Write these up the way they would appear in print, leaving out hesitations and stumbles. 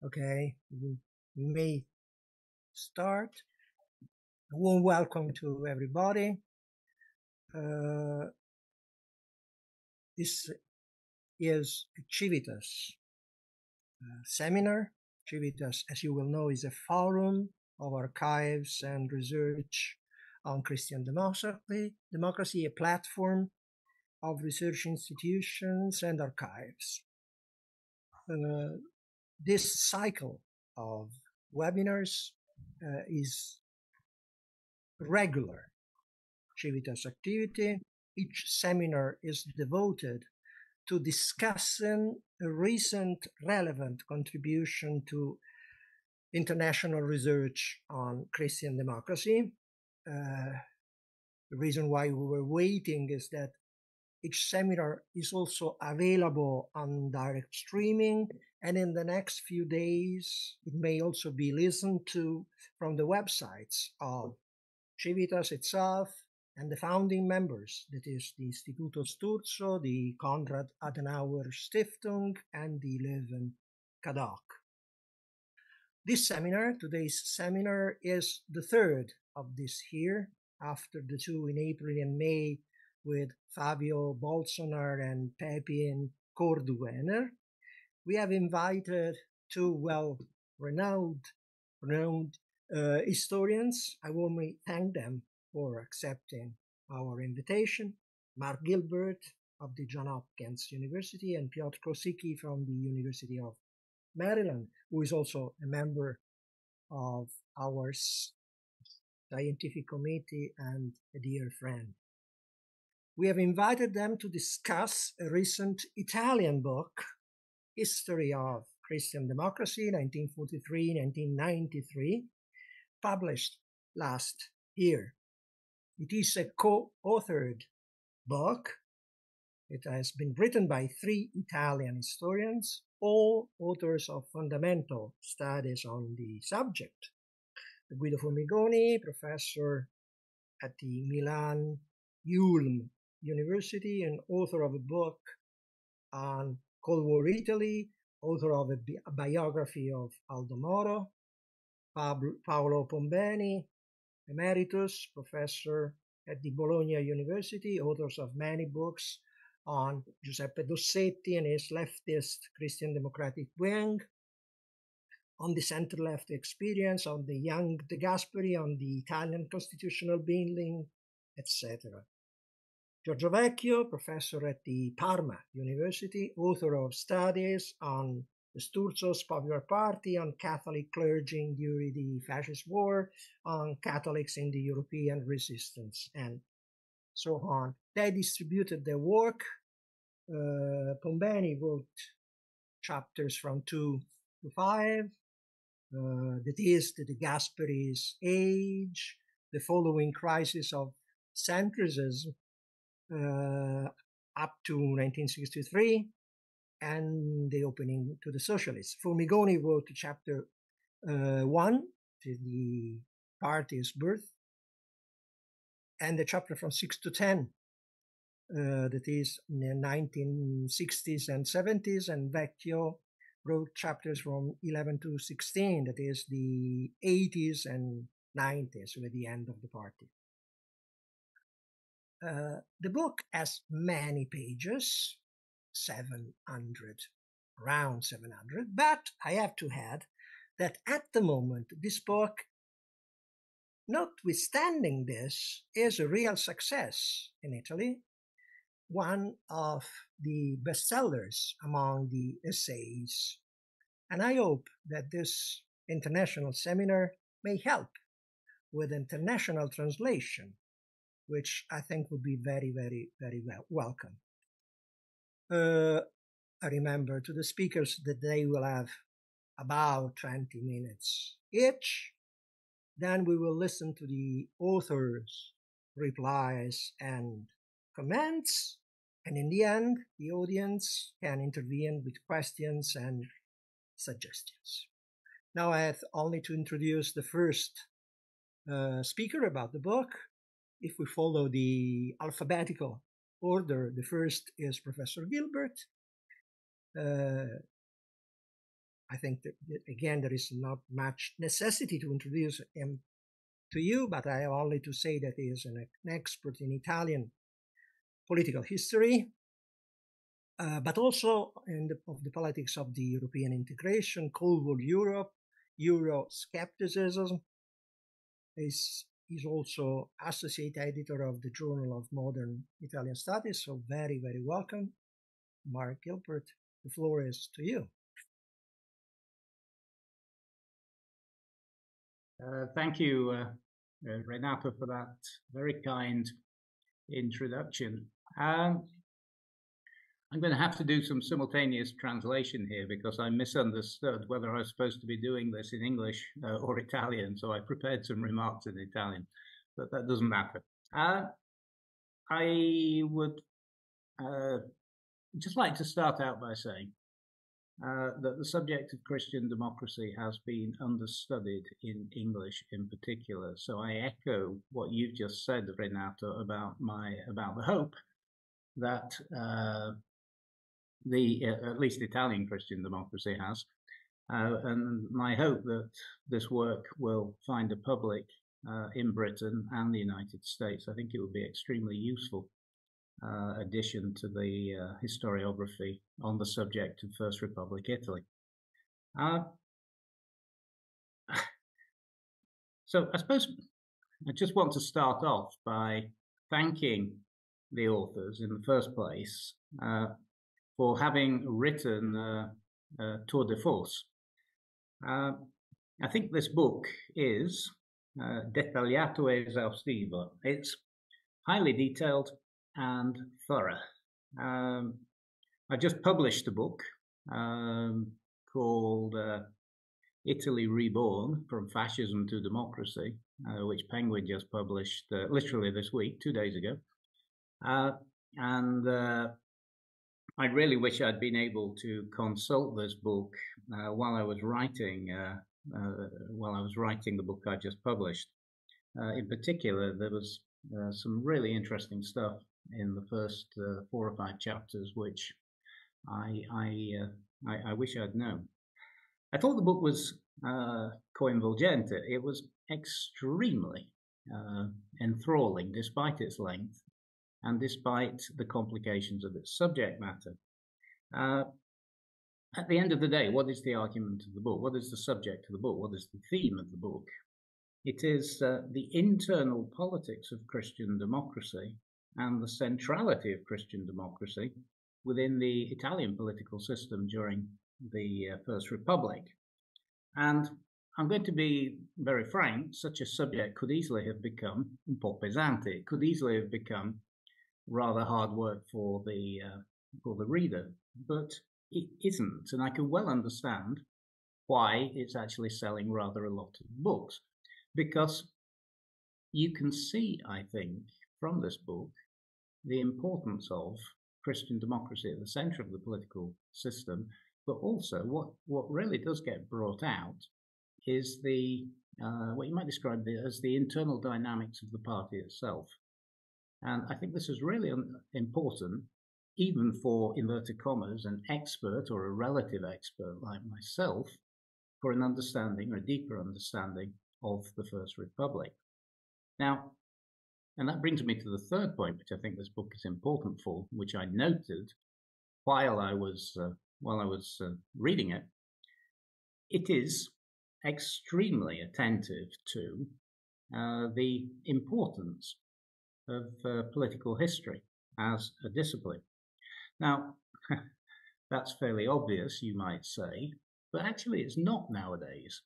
Okay, we may start. A warm welcome to everybody. This is a CIVITAS seminar. CIVITAS, as you will know, is a forum of archives and research on Christian democracy, a platform of research institutions and archives. This cycle of webinars is regular CIVITAS activity. Each seminar is devoted to discussing a recent relevant contribution to international research on Christian democracy. The reason why we were waiting is that each seminar is also available on direct streaming, and in the next few days, it may also be listened to from the websites of CIVITAS itself and the founding members, that is the Istituto Sturzo, the Konrad Adenauer Stiftung, and the Leuven Kadok. This seminar, today's seminar, is the third of this year, after the two in April and May with Fabio Bolsonar and Pepin Corduener. We have invited two well-renowned historians. I warmly thank them for accepting our invitation. Mark Gilbert of the Johns Hopkins University and H.Kosicki from the University of Maryland, who is also a member of our scientific committee and a dear friend. We have invited them to discuss a recent Italian book, History of Christian Democracy, 1943-1993, published last year. It is a co-authored book. It has been written by three Italian historians, all authors of fundamental studies on the subject. Guido Formigoni, professor at the Milan Ulm University and author of a book on Cold War Italy, author of a biography of Aldo Moro. Paolo Pombeni, emeritus professor at the Bologna University, authors of many books on Giuseppe Dossetti and his leftist Christian Democratic wing, on the center-left experience, on the young De Gasperi, on the Italian constitutional building, etc. Giorgio Vecchio, professor at the Parma University, author of studies on the Sturzo's Popular Party, on Catholic clergy during the Fascist War, on Catholics in the European resistance, and so on. They distributed their work. Pombeni wrote chapters from 2 to 5. That is the De Gasperi's Age, the following crisis of centrism up to 1963, and the opening to the socialists. Formigoni wrote chapter 1, the party's birth, and the chapter from 6 to 10, that is in the 1960s and 70s, and Vecchio wrote chapters from 11 to 16, that is the 80s and 90s, with the end of the party. The book has many pages, 700, around 700, but I have to add that at the moment, this book, notwithstanding this, is a real success in Italy, one of the bestsellers among the essays. And I hope that this international seminar may help with international translation, which I think would be very, very, very welcome. I remember to the speakers that they will have about 20 minutes each. Then we will listen to the authors' replies and comments. And in the end, the audience can intervene with questions and suggestions. Now I have only to introduce the first speaker about the book. If we follow the alphabetical order, the first is Professor Gilbert. I think that, again, there is not much necessity to introduce him to you, but I have only to say that he is an expert in Italian political history, but also of the politics of the European integration, Cold War Europe, Euroscepticism. He's also associate editor of the Journal of Modern Italian Studies, so very, very welcome. Mark Gilbert, the floor is to you. Thank you, Renato, for that very kind introduction. I'm going to have to do some simultaneous translation here because I misunderstood whether I was supposed to be doing this in English or Italian, so I prepared some remarks in Italian, but that doesn't matter. I would just like to start out by saying that the subject of Christian democracy has been understudied in English in particular. So I echo what you've just said, Renato, about the hope that at least Italian Christian democracy has, and my hope that this work will find a public in Britain and the United States. I think it would be extremely useful addition to the historiography on the subject of First Republic Italy. So I suppose I just want to start off by thanking the authors in the first place for having written Tour de Force. I think this book is dettagliato e esaustivo. It's highly detailed and thorough. I just published a book called Italy Reborn, From Fascism to Democracy, which Penguin just published literally this week, 2 days ago. And I really wish I'd been able to consult this book while I was writing the book I just published. In particular, there was some really interesting stuff in the first 4 or 5 chapters, which I wish I'd known. I thought the book was coinvolgente. It was extremely enthralling, despite its length and despite the complications of its subject matter. At the end of the day, what is the argument of the book? What is the subject of the book? What is the theme of the book? It is the internal politics of Christian democracy and the centrality of Christian democracy within the Italian political system during the First Republic. And I'm going to be very frank, such a subject could easily have become un po' pesante. It could easily have become rather hard work for the reader, but it isn't. And I can well understand why it's actually selling rather a lot of books. Because you can see, I think, from this book, the importance of Christian democracy at the center of the political system, but also what really does get brought out is the what you might describe as the internal dynamics of the party itself. And I think this is really important, even for, inverted commas, an expert or a relative expert like myself, for an understanding or a deeper understanding of the First Republic. Now, and that brings me to the third point, which I think this book is important for, which I noted while I was reading it. It is extremely attentive to the importance of political history as a discipline. Now, that's fairly obvious, you might say, but actually it's not nowadays.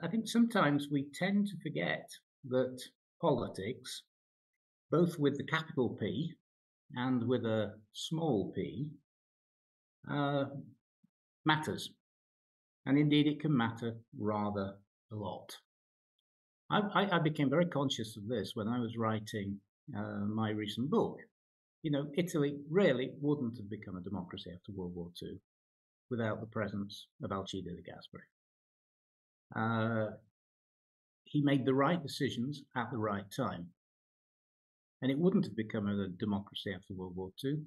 I think sometimes we tend to forget that politics, both with the capital P and with a small p, matters. And indeed, it can matter rather a lot. I became very conscious of this when I was writing my recent book. You know, Italy really wouldn't have become a democracy after World War II without the presence of Alcide de Gasperi. He made the right decisions at the right time. And it wouldn't have become a democracy after World War II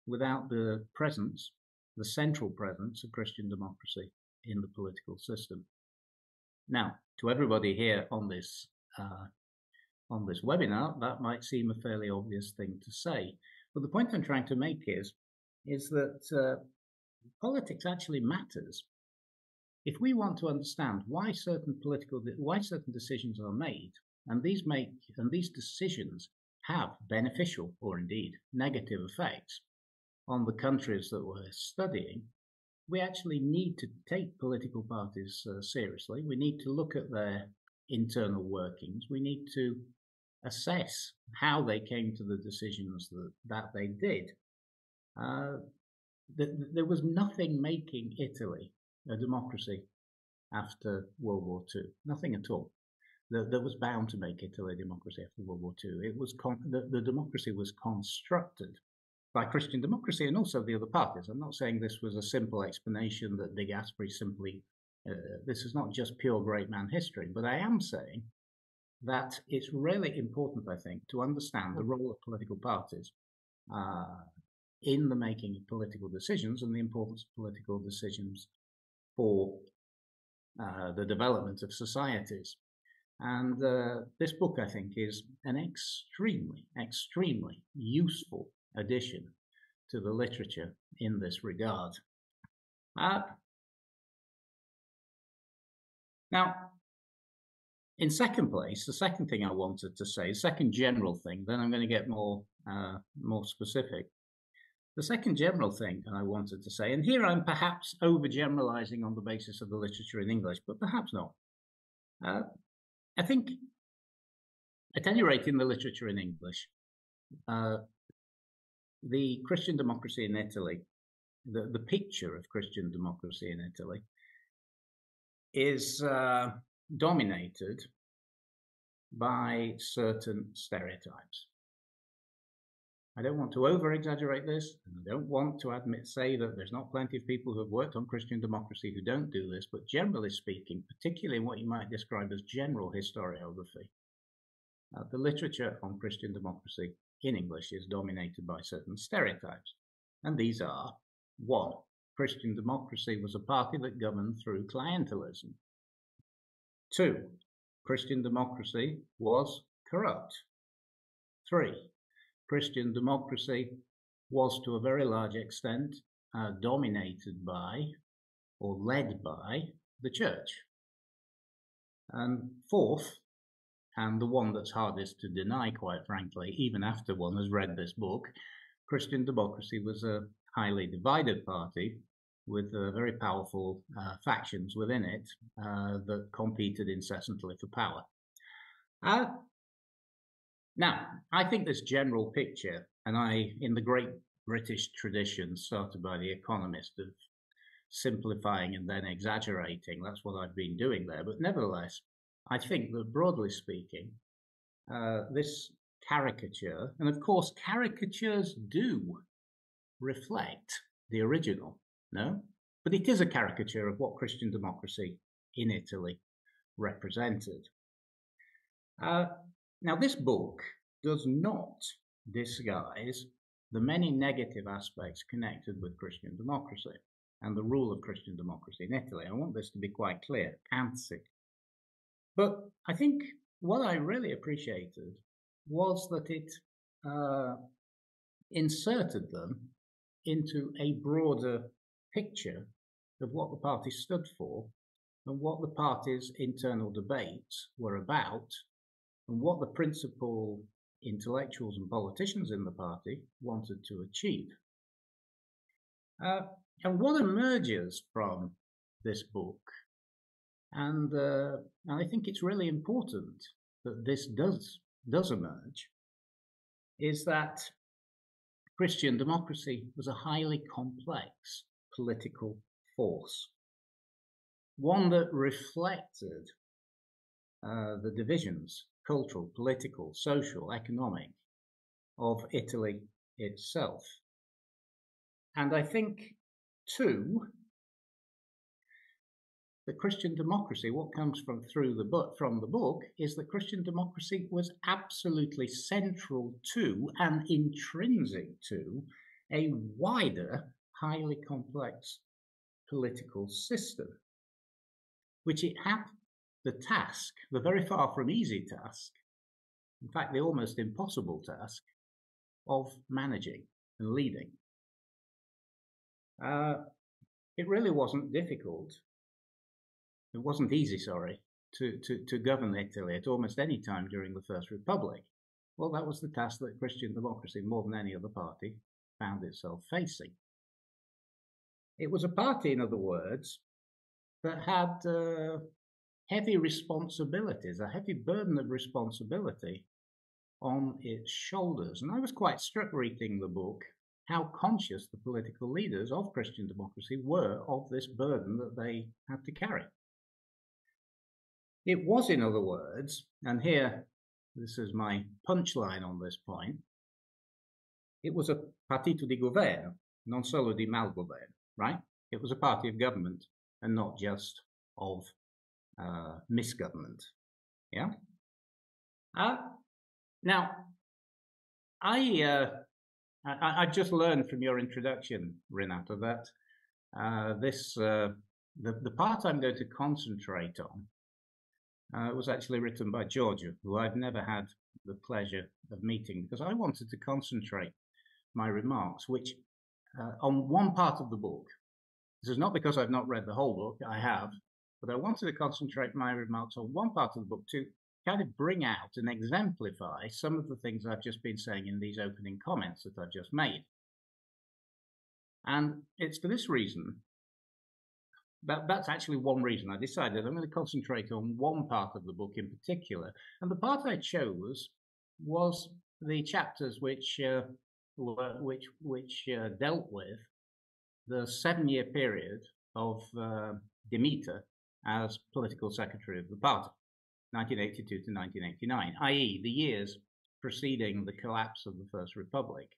without the presence, the central presence of Christian democracy in the political system. Now, to everybody here on this webinar, that might seem a fairly obvious thing to say. But the point I'm trying to make is that politics actually matters. If we want to understand why certain decisions are made, and these decisions have beneficial or indeed negative effects on the countries that we're studying, we actually need to take political parties seriously. We need to look at their internal workings. We need to assess how they came to the decisions that they did. There was nothing making Italy a democracy after World War II. Nothing at all. That was bound to make Italy a democracy after World War II. It was the democracy was constructed by Christian democracy and also the other parties. I'm not saying this was a simple explanation that De Gasperi simply, this is not just pure great man history, but I am saying that it's really important, I think, to understand the role of political parties in the making of political decisions and the importance of political decisions for the development of societies. And this book, I think, is an extremely, extremely useful addition to the literature in this regard. Now, in second place, the second thing I wanted to say, the second general thing, then I'm going to get more specific. The second general thing I wanted to say, and here I'm perhaps overgeneralizing on the basis of the literature in English, but perhaps not. I think, at any rate, in the literature in English, the Christian democracy in Italy, the picture of Christian democracy in Italy, is dominated by certain stereotypes. I don't want to over-exaggerate this, and I don't want to say that there's not plenty of people who have worked on Christian democracy who don't do this, but generally speaking, particularly in what you might describe as general historiography, the literature on Christian democracy in English is dominated by certain stereotypes. And these are: 1. Christian democracy was a party that governed through clientelism. 2. Christian democracy was corrupt. 3. Christian democracy was to a very large extent dominated by or led by the church. And 4th, and the one that's hardest to deny, quite frankly, even after one has read this book, Christian democracy was a highly divided party with very powerful factions within it that competed incessantly for power. Now, I think this general picture, and in the great British tradition started by The Economist of simplifying and then exaggerating, that's what I've been doing there. But nevertheless, I think that broadly speaking, this caricature, and of course caricatures do reflect the original, no? But it is a caricature of what Christian democracy in Italy represented. Now, this book does not disguise the many negative aspects connected with Christian democracy and the rule of Christian democracy in Italy. I want this to be quite clear, anzi. But I think what I really appreciated was that it inserted them into a broader picture of what the party stood for and what the party's internal debates were about and what the principal intellectuals and politicians in the party wanted to achieve. And what emerges from this book, and I think it's really important that this does emerge, is that Christian democracy was a highly complex political force, one that reflected the divisions, cultural, political, social, economic, of Italy itself. And I think, too, that Christian democracy, what comes from the book, is that Christian democracy was absolutely central to and intrinsic to a wider, highly complex political system. which it had the task, the very far from easy task, in fact, the almost impossible task of managing and leading. It really wasn't difficult. It wasn't easy, sorry, to govern Italy at almost any time during the First Republic. Well, that was the task that Christian democracy, more than any other party, found itself facing. It was a party, in other words, that had heavy responsibilities, a heavy burden of responsibility on its shoulders. And I was quite struck reading the book how conscious the political leaders of Christian democracy were of this burden that they had to carry. It was, in other words, and here, this is my punchline on this point, it was a partito di governo, non solo di malgoverno, right? It was a party of government and not just of misgovernment, yeah? Now, I've just learned from your introduction, Renata, that the part I'm going to concentrate on was actually written by Giorgio, who I've never had the pleasure of meeting, because I wanted to concentrate my remarks, which on one part of the book. This is not because I've not read the whole book, I have, but I wanted to concentrate my remarks on one part of the book to kind of bring out and exemplify some of the things I've just been saying in these opening comments that I've just made. And it's for this reason, that's actually one reason I decided I'm going to concentrate on one part of the book in particular. And the part I chose was the chapters which dealt with the 7-year period of Demeter as political secretary of the party, 1982 to 1989, i.e. the years preceding the collapse of the First Republic.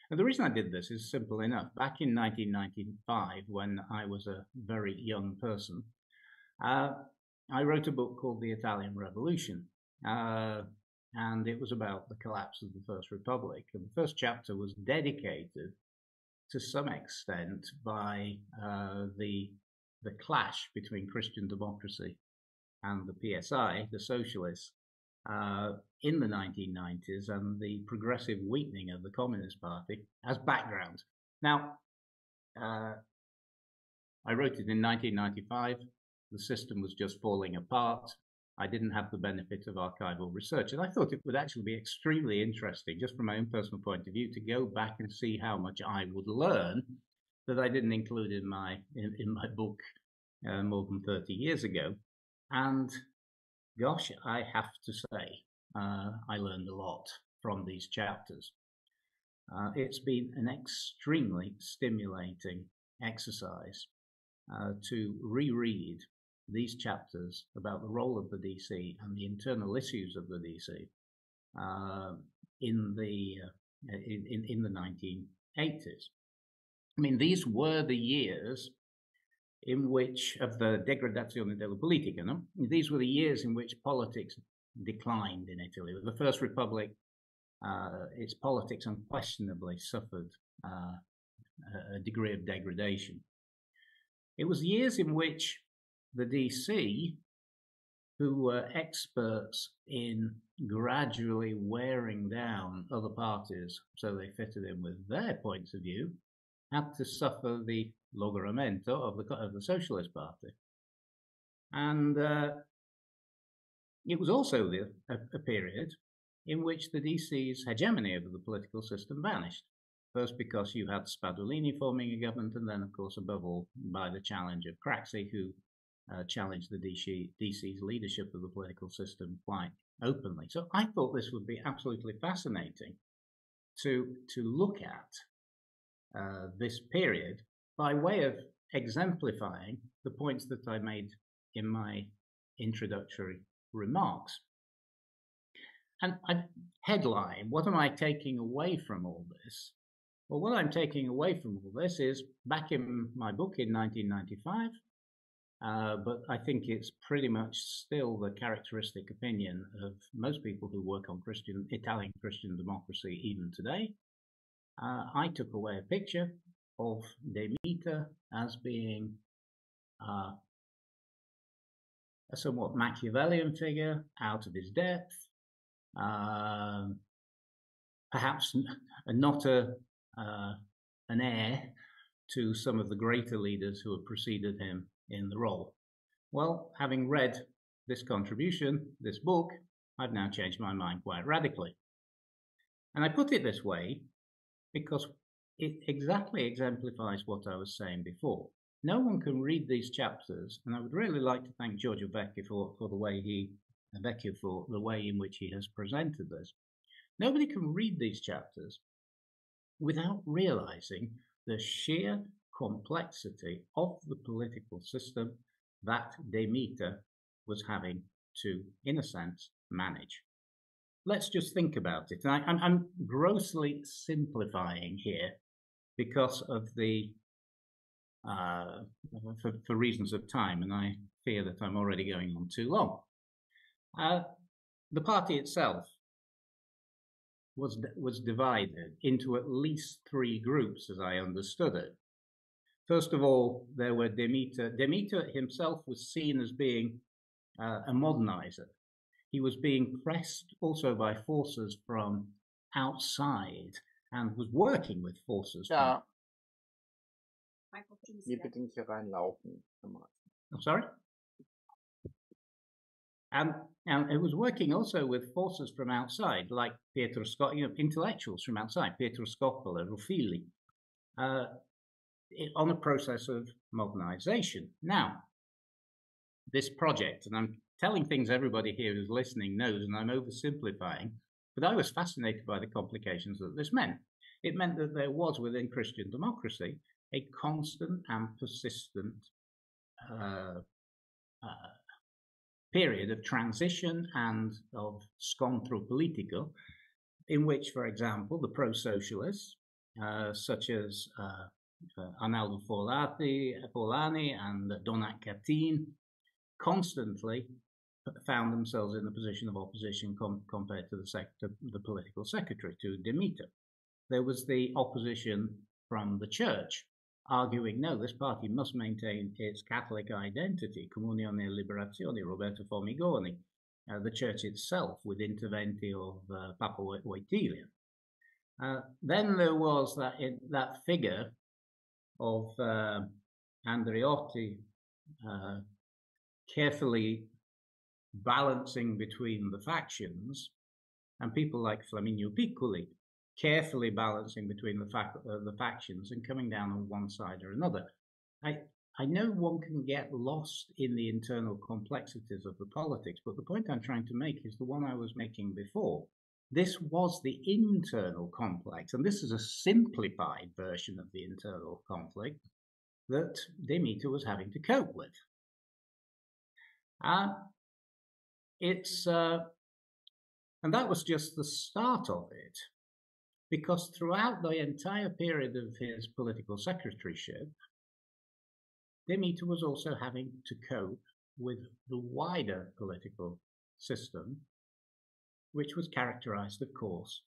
And the reason I did this is simple enough. Back in 1995, when I was a very young person, I wrote a book called The Italian Revolution, and it was about the collapse of the First Republic. And the first chapter was dedicated to some extent by the clash between Christian democracy and the PSI, the socialists, in the 1990s, and the progressive weakening of the Communist Party as background. Now, I wrote it in 1995. The system was just falling apart. I didn't have the benefit of archival research, and I thought it would actually be extremely interesting, just from my own personal point of view, to go back and see how much I would learn that I didn't include in my book more than 30 years ago. And gosh, I have to say, I learned a lot from these chapters. It's been an extremely stimulating exercise to reread these chapters about the role of the DC and the internal issues of the DC in the 1980s. I mean, these were the years in which, of the degradazione della politica, no? These were the years in which politics declined in Italy. The First Republic, its politics unquestionably suffered a degree of degradation. It was years in which the DC, who were experts in gradually wearing down other parties so they fitted in with their points of view, had to suffer the logoramento of the Socialist Party. And it was also a period in which the DC's hegemony over the political system vanished. First because you had Spadolini forming a government, and then, of course, above all, by the challenge of Craxi, who challenged the DC's leadership of the political system quite openly. So I thought this would be absolutely fascinating to look at this period by way of exemplifying the points that I made in my introductory remarks. And headline, what am I taking away from all this? Well, what I'm taking away from all this is, back in my book in 1995, but I think it's pretty much still the characteristic opinion of most people who work on Italian Christian democracy even today, I took away a picture of Demeter as being a somewhat Machiavellian figure, out of his depth, perhaps not an heir to some of the greater leaders who have preceded him in the role. Well, having read this contribution, this book, I've now changed my mind quite radically. And I put it this way because it exactly exemplifies what I was saying before. No one can read these chapters, and I would really like to thank Giorgio Vecchio for the way in which he has presented this. Nobody can read these chapters without realizing the sheer complexity of the political system that Demeter was having to, in a sense, manage. Let's just think about it. And I'm grossly simplifying here because of the for reasons of time, and I fear that I'm already going on too long. The party itself was divided into at least three groups, as I understood it. First of all, there were Demeter. Demeter himself was seen as being a modernizer. He was being pressed also by forces from outside and was working with forces. Ja. Hier bitte nicht reinlaufen. I'm sorry? And it was working also with forces from outside, like Pietro Scopola, intellectuals from outside, Pietro Scopola, Ruffilli, on a process of modernization. Now, this project, and I'm telling things everybody here who's listening knows, and I'm oversimplifying, but I was fascinated by the complications that this meant. It meant that there was within Christian democracy a constant and persistent period of transition and of scontro politico, in which, for example, the pro-socialists, such as Arnaldo Forlani and Donat Cattin, constantly found themselves in a position of opposition compared to the political secretary, to Demeter. There was the opposition from the church, arguing, no, this party must maintain its Catholic identity, Comunione e Liberazione, Roberto Formigoni, the church itself, with interventi of Papa Wojtyla. Then there was that figure of Andreotti carefully balancing between the factions, and people like Flaminio Piccoli carefully balancing between the factions and coming down on one side or another. I know one can get lost in the internal complexities of the politics, but the point I'm trying to make is the one I was making before. This was the internal complex, and this is a simplified version of the internal conflict that Demeter was having to cope with. And that was just the start of it, because throughout the entire period of his political secretaryship, Demeter was also having to cope with the wider political system, which was characterized, of course,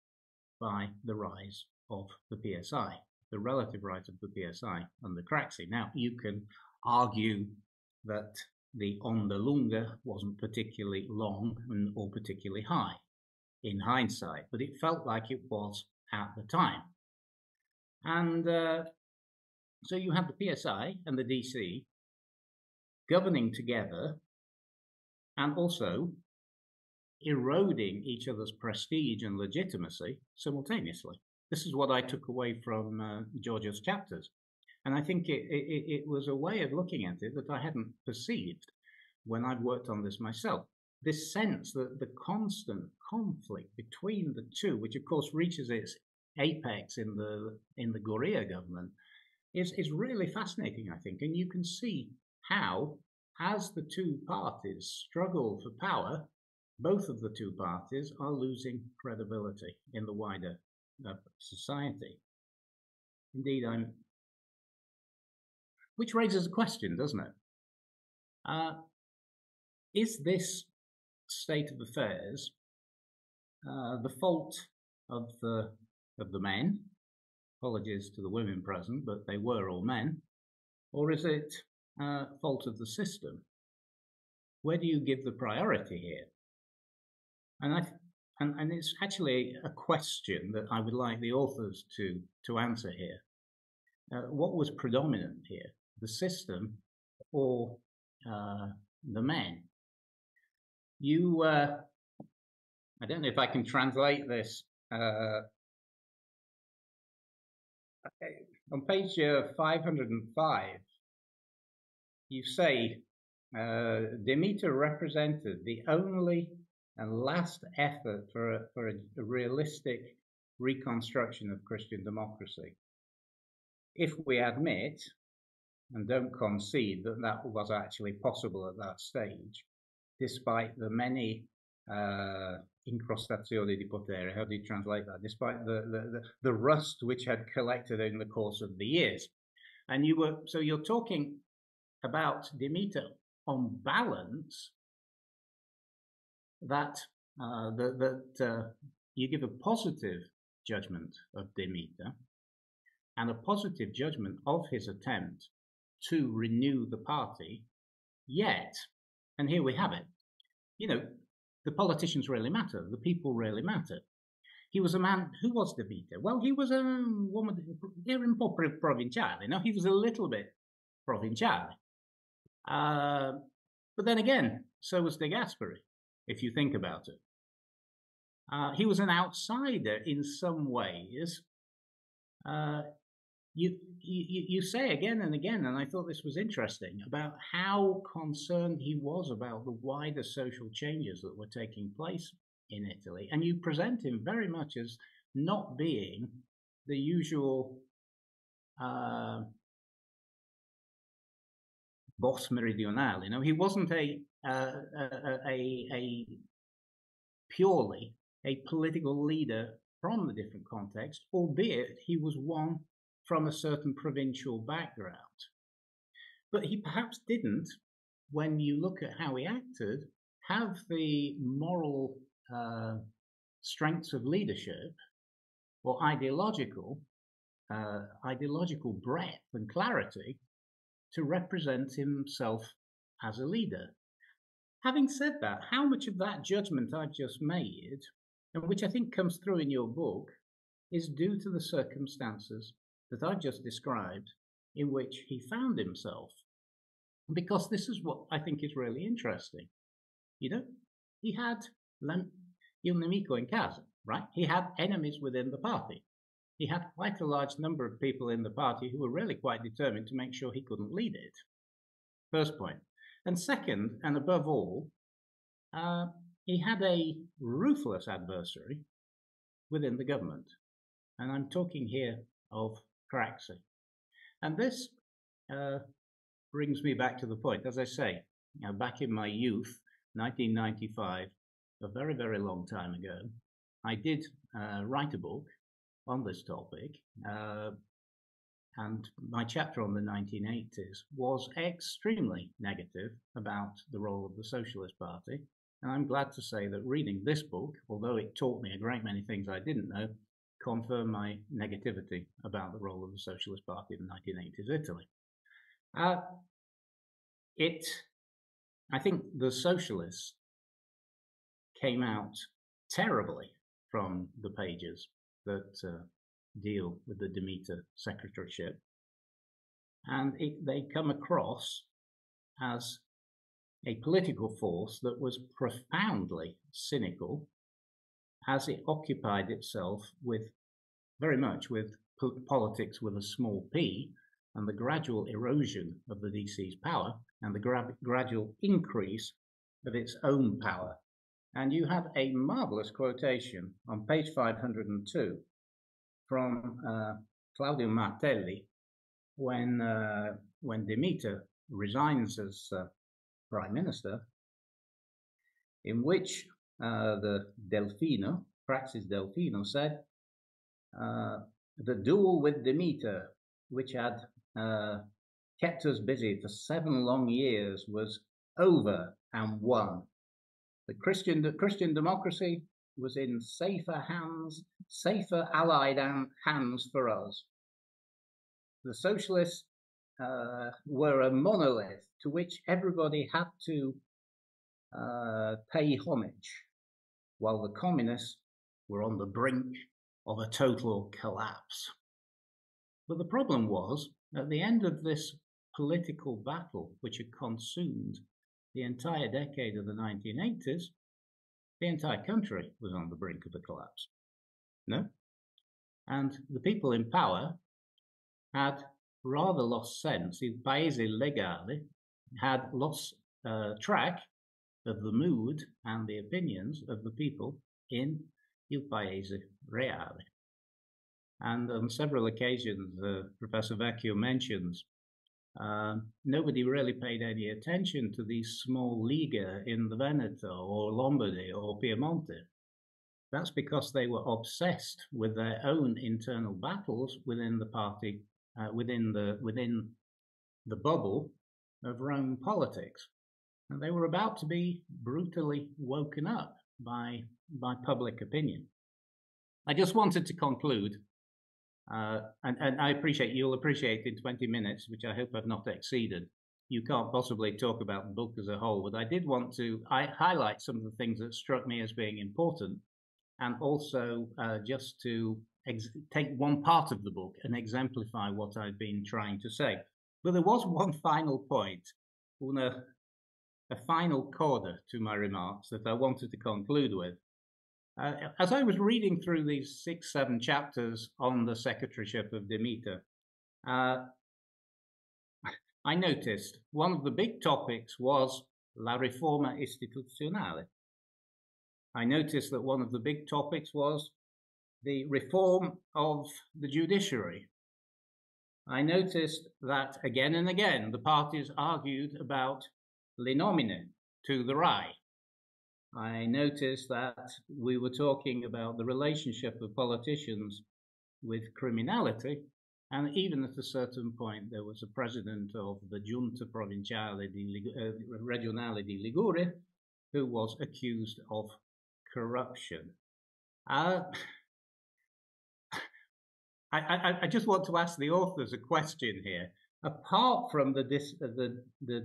by the rise of the PSI, the relative rise of the PSI under Craxi. Now, you can argue that the Onda Lunga wasn't particularly long or particularly high in hindsight, but it felt like it was at the time. And so you have the PSI and the DC governing together and also eroding each other's prestige and legitimacy simultaneously. This is what I took away from Giorgio's chapters. And I think it was a way of looking at it that I hadn't perceived when I'd worked on this myself. This sense that the constant conflict between the two, which of course reaches its apex in the Goria government, is really fascinating, I think. And you can see how, as the two parties struggle for power, both of the two parties are losing credibility in the wider society. Indeed, which raises a question, doesn't it? Is this state of affairs the fault of the men? Apologies to the women present, but they were all men. Or is it fault of the system? where do you give the priority here? And it's actually a question that I would like the authors to answer here. What was predominant here, the system or the men? You, I don't know if I can translate this. On page 505, you say, Demeter represented the only and last effort for a realistic reconstruction of Christian democracy. If we admit, and don't concede that that was actually possible at that stage, despite the many incrostazioni di potere, how do you translate that? Despite the rust which had collected in the course of the years. And you're talking about Demeter on balance, that you give a positive judgment of Demeter and a positive judgment of his attempt to renew the party, yet, and here we have it, the politicians really matter, the people really matter. He was a man, who was Demeter? Well, he was a woman, they're un po' provinciale, no? He was a little bit provinciale. But then again, so was De Gasperi, if you think about it. He was an outsider in some ways. You say again and again, and I thought this was interesting, about how concerned he was about the wider social changes that were taking place in Italy. And you present him very much as not being the usual boss meridionale. He wasn't a purely a political leader from the different context, albeit he was one from a certain provincial background. But he perhaps didn't, when you look at how he acted, have the moral strengths of leadership or ideological breadth and clarity to represent himself as a leader. Having said that, how much of that judgment I've just made, and which I think comes through in your book, is due to the circumstances that I've just described in which he found himself? Because this is what I think is really interesting. He had il nemico in casa, right? He had enemies within the party. He had quite a large number of people in the party who were really quite determined to make sure he couldn't lead it. First point. And second, and above all, he had a ruthless adversary within the government. And I'm talking here of Craxi. And this brings me back to the point. As I say, back in my youth, 1995, a very, very long time ago, I did write a book on this topic. And my chapter on the 1980s was extremely negative about the role of the Socialist Party. And I'm glad to say that reading this book, although it taught me a great many things I didn't know, confirmed my negativity about the role of the Socialist Party in 1980s Italy. I think the Socialists came out terribly from the pages that deal with the Demeter secretaryship, and they come across as a political force that was profoundly cynical, as it occupied itself very much with politics with a small p, and the gradual erosion of the DC's power and the gradual increase of its own power. And you have a marvelous quotation on page 502 from Claudio Martelli when Demeter resigns as prime minister, in which the Delfino, Praxis Delfino, said the duel with Demeter, which had kept us busy for 7 long years, was over and won. The Christian democracy was in safer hands, safer allied hands for us. The socialists were a monolith to which everybody had to pay homage, while the communists were on the brink of a total collapse. But the problem was, at the end of this political battle, which had consumed the entire decade of the 1980s, the entire country was on the brink of a collapse. No? And the people in power had rather lost sense. Il paese legale had lost track of the mood and the opinions of the people in il paese reale. And on several occasions, Professor Vecchio mentions, nobody really paid any attention to these small Liga in the Veneto or Lombardy or Piemonte. That's because they were obsessed with their own internal battles within the party, within the bubble of Rome politics. And they were about to be brutally woken up by public opinion. I just wanted to conclude, and I appreciate, you'll appreciate in 20 minutes, which I hope I've not exceeded, you can't possibly talk about the book as a whole, but I did want to highlight some of the things that struck me as being important, and also just to take one part of the book and exemplify what I've been trying to say. But there was one final point, a final coda to my remarks that I wanted to conclude with. As I was reading through these 6-7 chapters on the secretaryship of Demeter, I noticed one of the big topics was la riforma istituzionale. I noticed that one of the big topics was the reform of the judiciary. I noticed that again and again the parties argued about le nomine to the Rai. I noticed that we were talking about the relationship of politicians with criminality, and even at a certain point there was a president of the Giunta Provinciale Regionale di Liguria who was accused of corruption. I just want to ask the authors a question here. Apart from the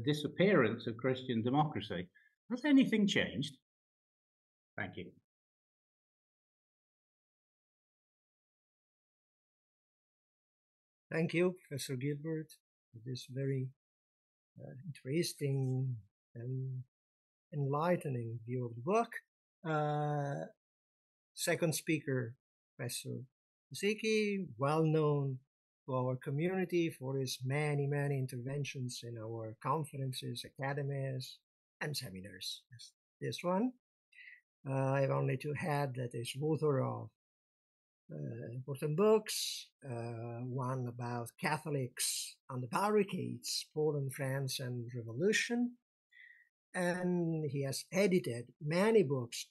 disappearance of Christian democracy, has anything changed? Thank you. Thank you, Professor Gilbert, for this very interesting and enlightening view of the book. Second speaker, Professor H.Kosicki, well known to our community for his many, many interventions in our conferences, academies, and seminars. This one. I have only to add that he's author of important books, one about Catholics on the barricades, Poland, France, and Revolution. And he has edited many books,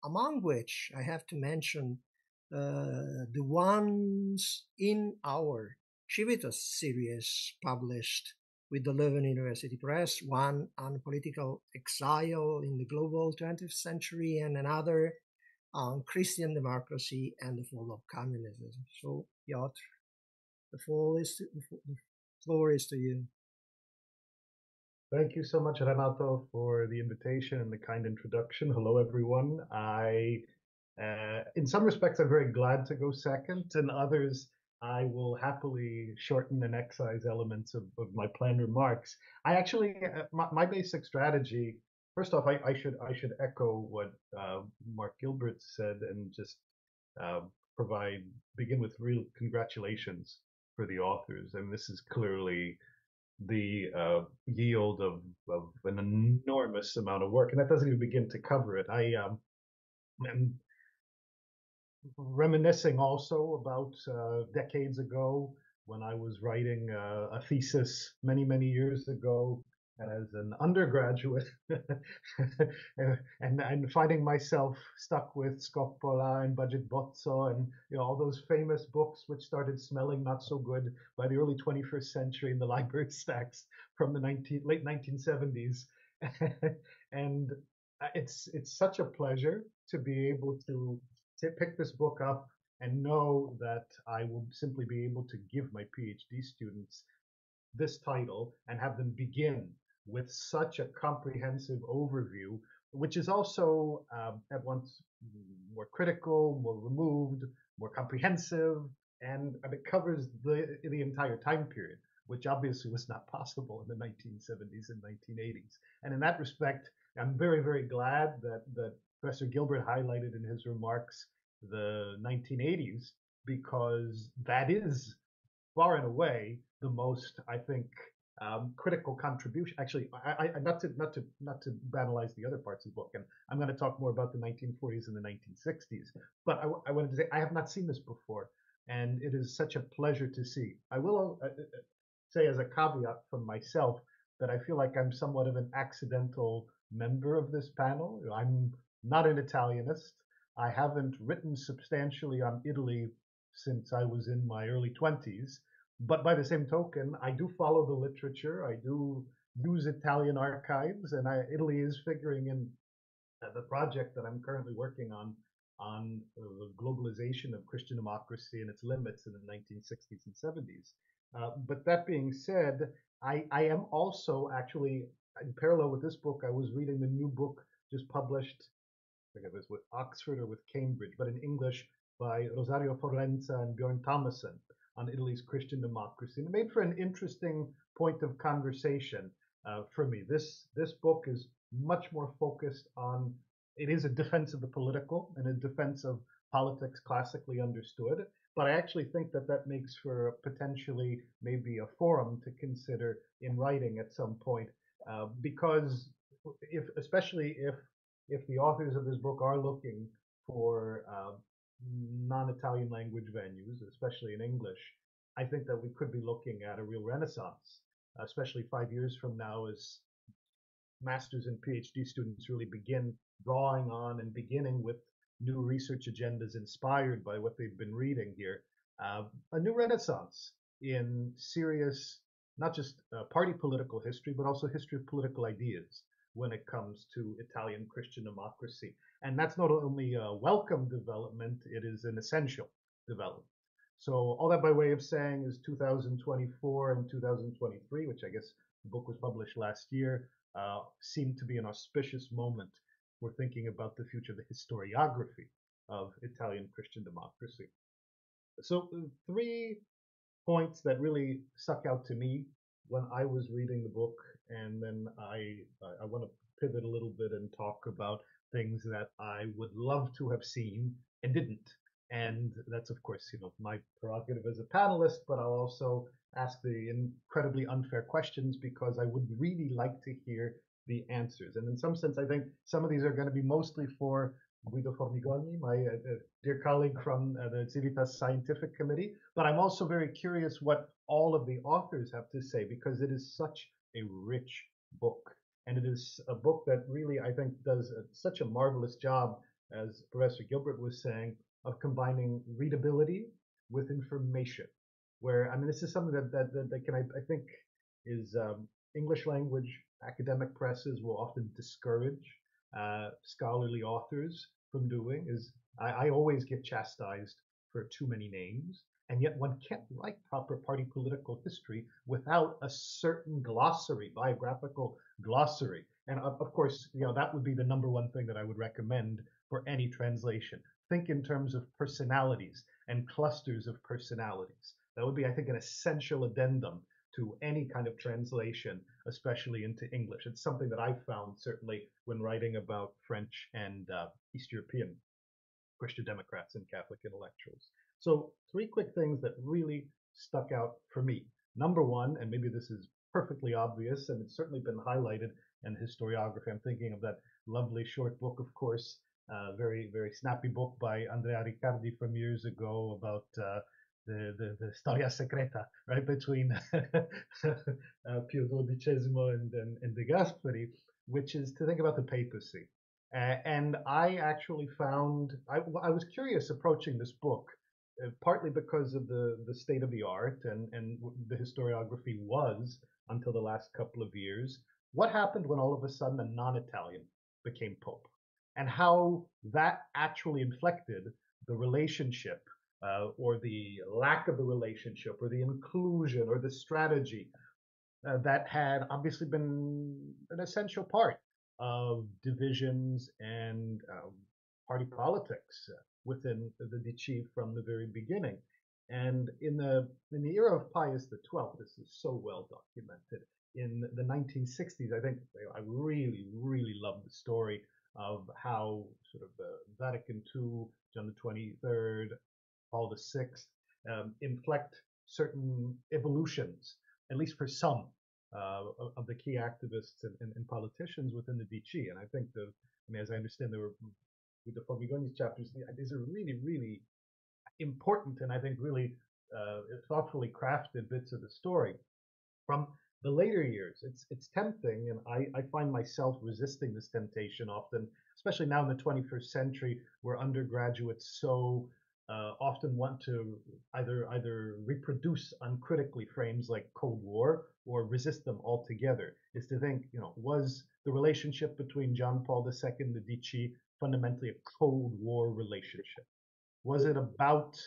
among which I have to mention the ones in our CIVITAS series published with the Leuven University Press, one on political exile in the global 20th century and another on Christian democracy and the fall of communism. So, Piotr, the floor is to you. Thank you so much, Renato, for the invitation and the kind introduction. Hello, everyone. In some respects, I'm very glad to go second. In others, I will happily shorten and excise elements of my planned remarks. I actually, my basic strategy, first off, I should echo what Mark Gilbert said and just begin with real congratulations for the authors. And this is clearly the yield of an enormous amount of work, and that doesn't even begin to cover it. I am reminiscing also about decades ago when I was writing a thesis many years ago as an undergraduate and finding myself stuck with Scoppola and Budget Bozzo and all those famous books which started smelling not so good by the early 21st century in the library stacks from the late 1970s. And it's such a pleasure to be able to pick this book up and know that I will simply be able to give my PhD students this title and have them begin with such a comprehensive overview which is also at once more critical, more removed, more comprehensive, and it covers the entire time period, which obviously was not possible in the 1970s and 1980s. And in that respect, I'm very, very glad that Professor Gilbert highlighted in his remarks the 1980s, because that is far and away the most, I think, critical contribution. Actually, not to banalize the other parts of the book, and I'm going to talk more about the 1940s and the 1960s. But I wanted to say I have not seen this before, and it is such a pleasure to see. I will say as a caveat from myself that I feel like I'm somewhat of an accidental member of this panel. I'm not an Italianist. I haven't written substantially on Italy since I was in my early 20s. But by the same token, I do follow the literature. I do use Italian archives, and Italy is figuring in the project that I'm currently working on the globalization of Christian democracy and its limits in the 1960s and 70s. But that being said, I am also actually, in parallel with this book, I was reading the new book just published, I think it was with Oxford or with Cambridge, but in English, by Rosario Forenza and Bjorn Thomason on Italy's Christian democracy. And it made for an interesting point of conversation for me. This book is much more focused on, it is a defense of the political and a defense of politics classically understood. But I actually think that makes for potentially maybe a forum to consider in writing at some point, because especially if the authors of this book are looking for non-Italian language venues, especially in English, I think that we could be looking at a real renaissance, especially 5 years from now, as master's and PhD students really begin drawing on and beginning with new research agendas inspired by what they've been reading here. A new renaissance in serious, not just party political history, but also history of political ideas when it comes to Italian Christian democracy. And that's not only a welcome development, it is an essential development. So all that by way of saying is 2024 and 2023, which I guess the book was published last year, seemed to be an auspicious moment for thinking about the future, the historiography of Italian Christian democracy. So 3 points that really stuck out to me when I was reading the book, and then I want to pivot a little bit and talk about things that I would love to have seen and didn't. And that's, of course, my prerogative as a panelist, but I'll also ask the incredibly unfair questions because I would really like to hear the answers. And in some sense, I think some of these are going to be mostly for Guido Formigoni, my dear colleague from the CIVITAS Scientific Committee, but I'm also very curious what all of the authors have to say, because it is such a rich book. And it is a book that really, I think, does such a marvelous job, as Professor Gilbert was saying, of combining readability with information. Where, I mean, this is something that can, I think, is English language academic presses will often discourage scholarly authors from doing. Is I always get chastised for too many names, and yet one can't write proper party political history without a certain glossary, biographical glossary. And of course, that would be the number one thing that I would recommend for any translation. Think in terms of personalities and clusters of personalities. That would be, I think, an essential addendum to any kind of translation, especially into English. It's something that I've found certainly when writing about French and East European Christian Democrats and Catholic intellectuals. So 3 quick things that really stuck out for me. Number one, and maybe this is perfectly obvious, and it's certainly been highlighted in historiography. I'm thinking of that lovely short book, of course, very, very snappy book by Andrea Riccardi from years ago about the storia secreta, right, between Pio XII and De Gasperi, which is to think about the papacy. And I actually found, I was curious approaching this book, partly because of the state of the art and the historiography was until the last couple of years. What happened when all of a sudden a non-Italian became pope? And how that actually inflected the relationship or the lack of the relationship or the inclusion or the strategy that had obviously been an essential part of divisions and party politics within the Dici from the very beginning. And in the era of Pius XII, this is so well documented. In the 1960s, I think I really, really love the story of how sort of Vatican II, John the 23rd, Paul VI, inflect certain evolutions, at least for some of the key activists and politicians within the DC. And I think as I understand, there were with the Formigoni's chapters, these are really, really important and I think really thoughtfully crafted bits of the story. From the later years, it's tempting, and I find myself resisting this temptation often, especially now in the 21st century, where undergraduates so often want to either reproduce uncritically frames like Cold War or resist them altogether. Is to think, was the relationship between John Paul II and the Dici fundamentally a Cold War relationship? Was it about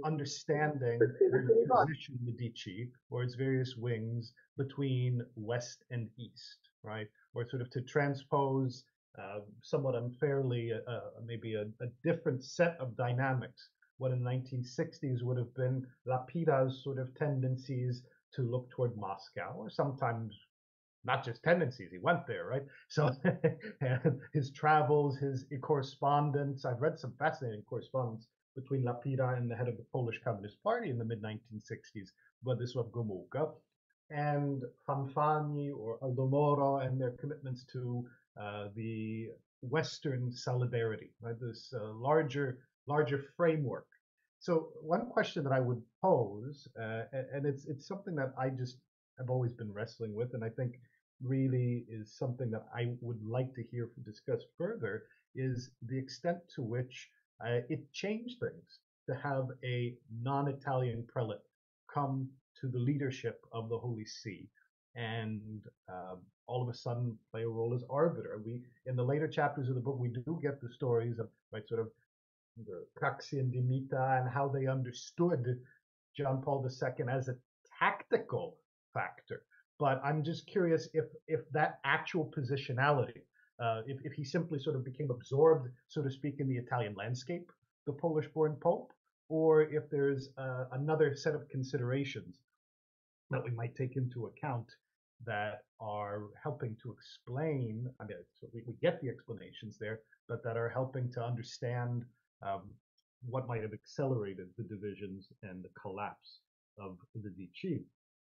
understanding the position of Medici or its various wings between West and East, right? Or sort of to transpose somewhat unfairly maybe a different set of dynamics. What in the 1960s would have been Lapida's sort of tendencies to look toward Moscow, or sometimes not just tendencies, he went there, right? So his travels, his correspondence, I've read some fascinating correspondence between Lapida and the head of the Polish Communist Party in the mid-1960s, Władysław Gomułka, and Fanfani or Aldomoro and their commitments to the Western solidarity, right? This larger framework. So one question that I would pose, and it's something that I just have always been wrestling with, and I think really is something that I would like to hear discussed further, is the extent to which it changed things to have a non-Italian prelate come to the leadership of the Holy See and all of a sudden play a role as arbiter. We, in the later chapters of the book, we do get the stories of sort of the Craxi and Dimita and how they understood John Paul II as a tactical factor. But I'm just curious if that actual positionality, if he simply sort of became absorbed, so to speak, in the Italian landscape, the Polish-born Pope, or if there's another set of considerations that we might take into account that are helping to explain, I mean, so we get the explanations there, but that are helping to understand what might have accelerated the divisions and the collapse of the Dici.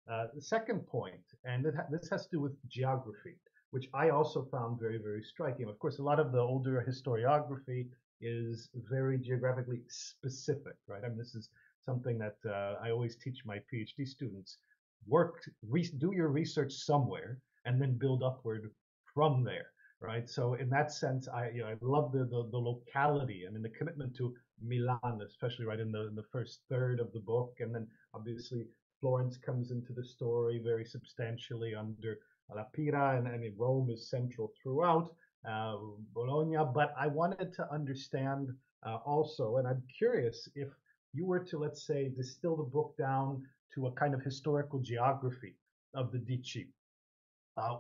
The second point, and this has to do with geography, which I also found very, very striking. Of course, a lot of the older historiography is very geographically specific, right? I mean, this is something that I always teach my PhD students. Do your research somewhere, and then build upward from there, right? So in that sense, I love the locality. I mean, the commitment to Milan, especially right in the first third of the book, and then obviously Florence comes into the story very substantially under Lapira, and I mean Rome is central throughout. Bologna, but I wanted to understand also, and I'm curious if you were to, let's say, distill the book down to a kind of historical geography of the Dici,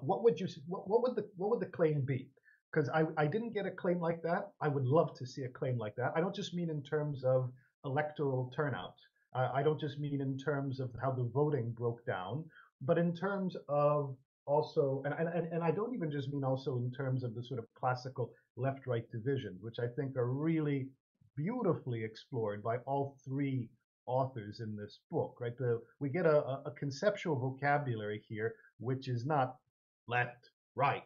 what would the claim be? Because I didn't get a claim like that. I would love to see a claim like that. I don't just mean in terms of electoral turnout. I don't just mean in terms of how the voting broke down, but in terms of also, and I don't even just mean also in terms of the sort of classical left-right divisions, which I think are really beautifully explored by all three authors in this book, right? We get a conceptual vocabulary here, which is not left, right.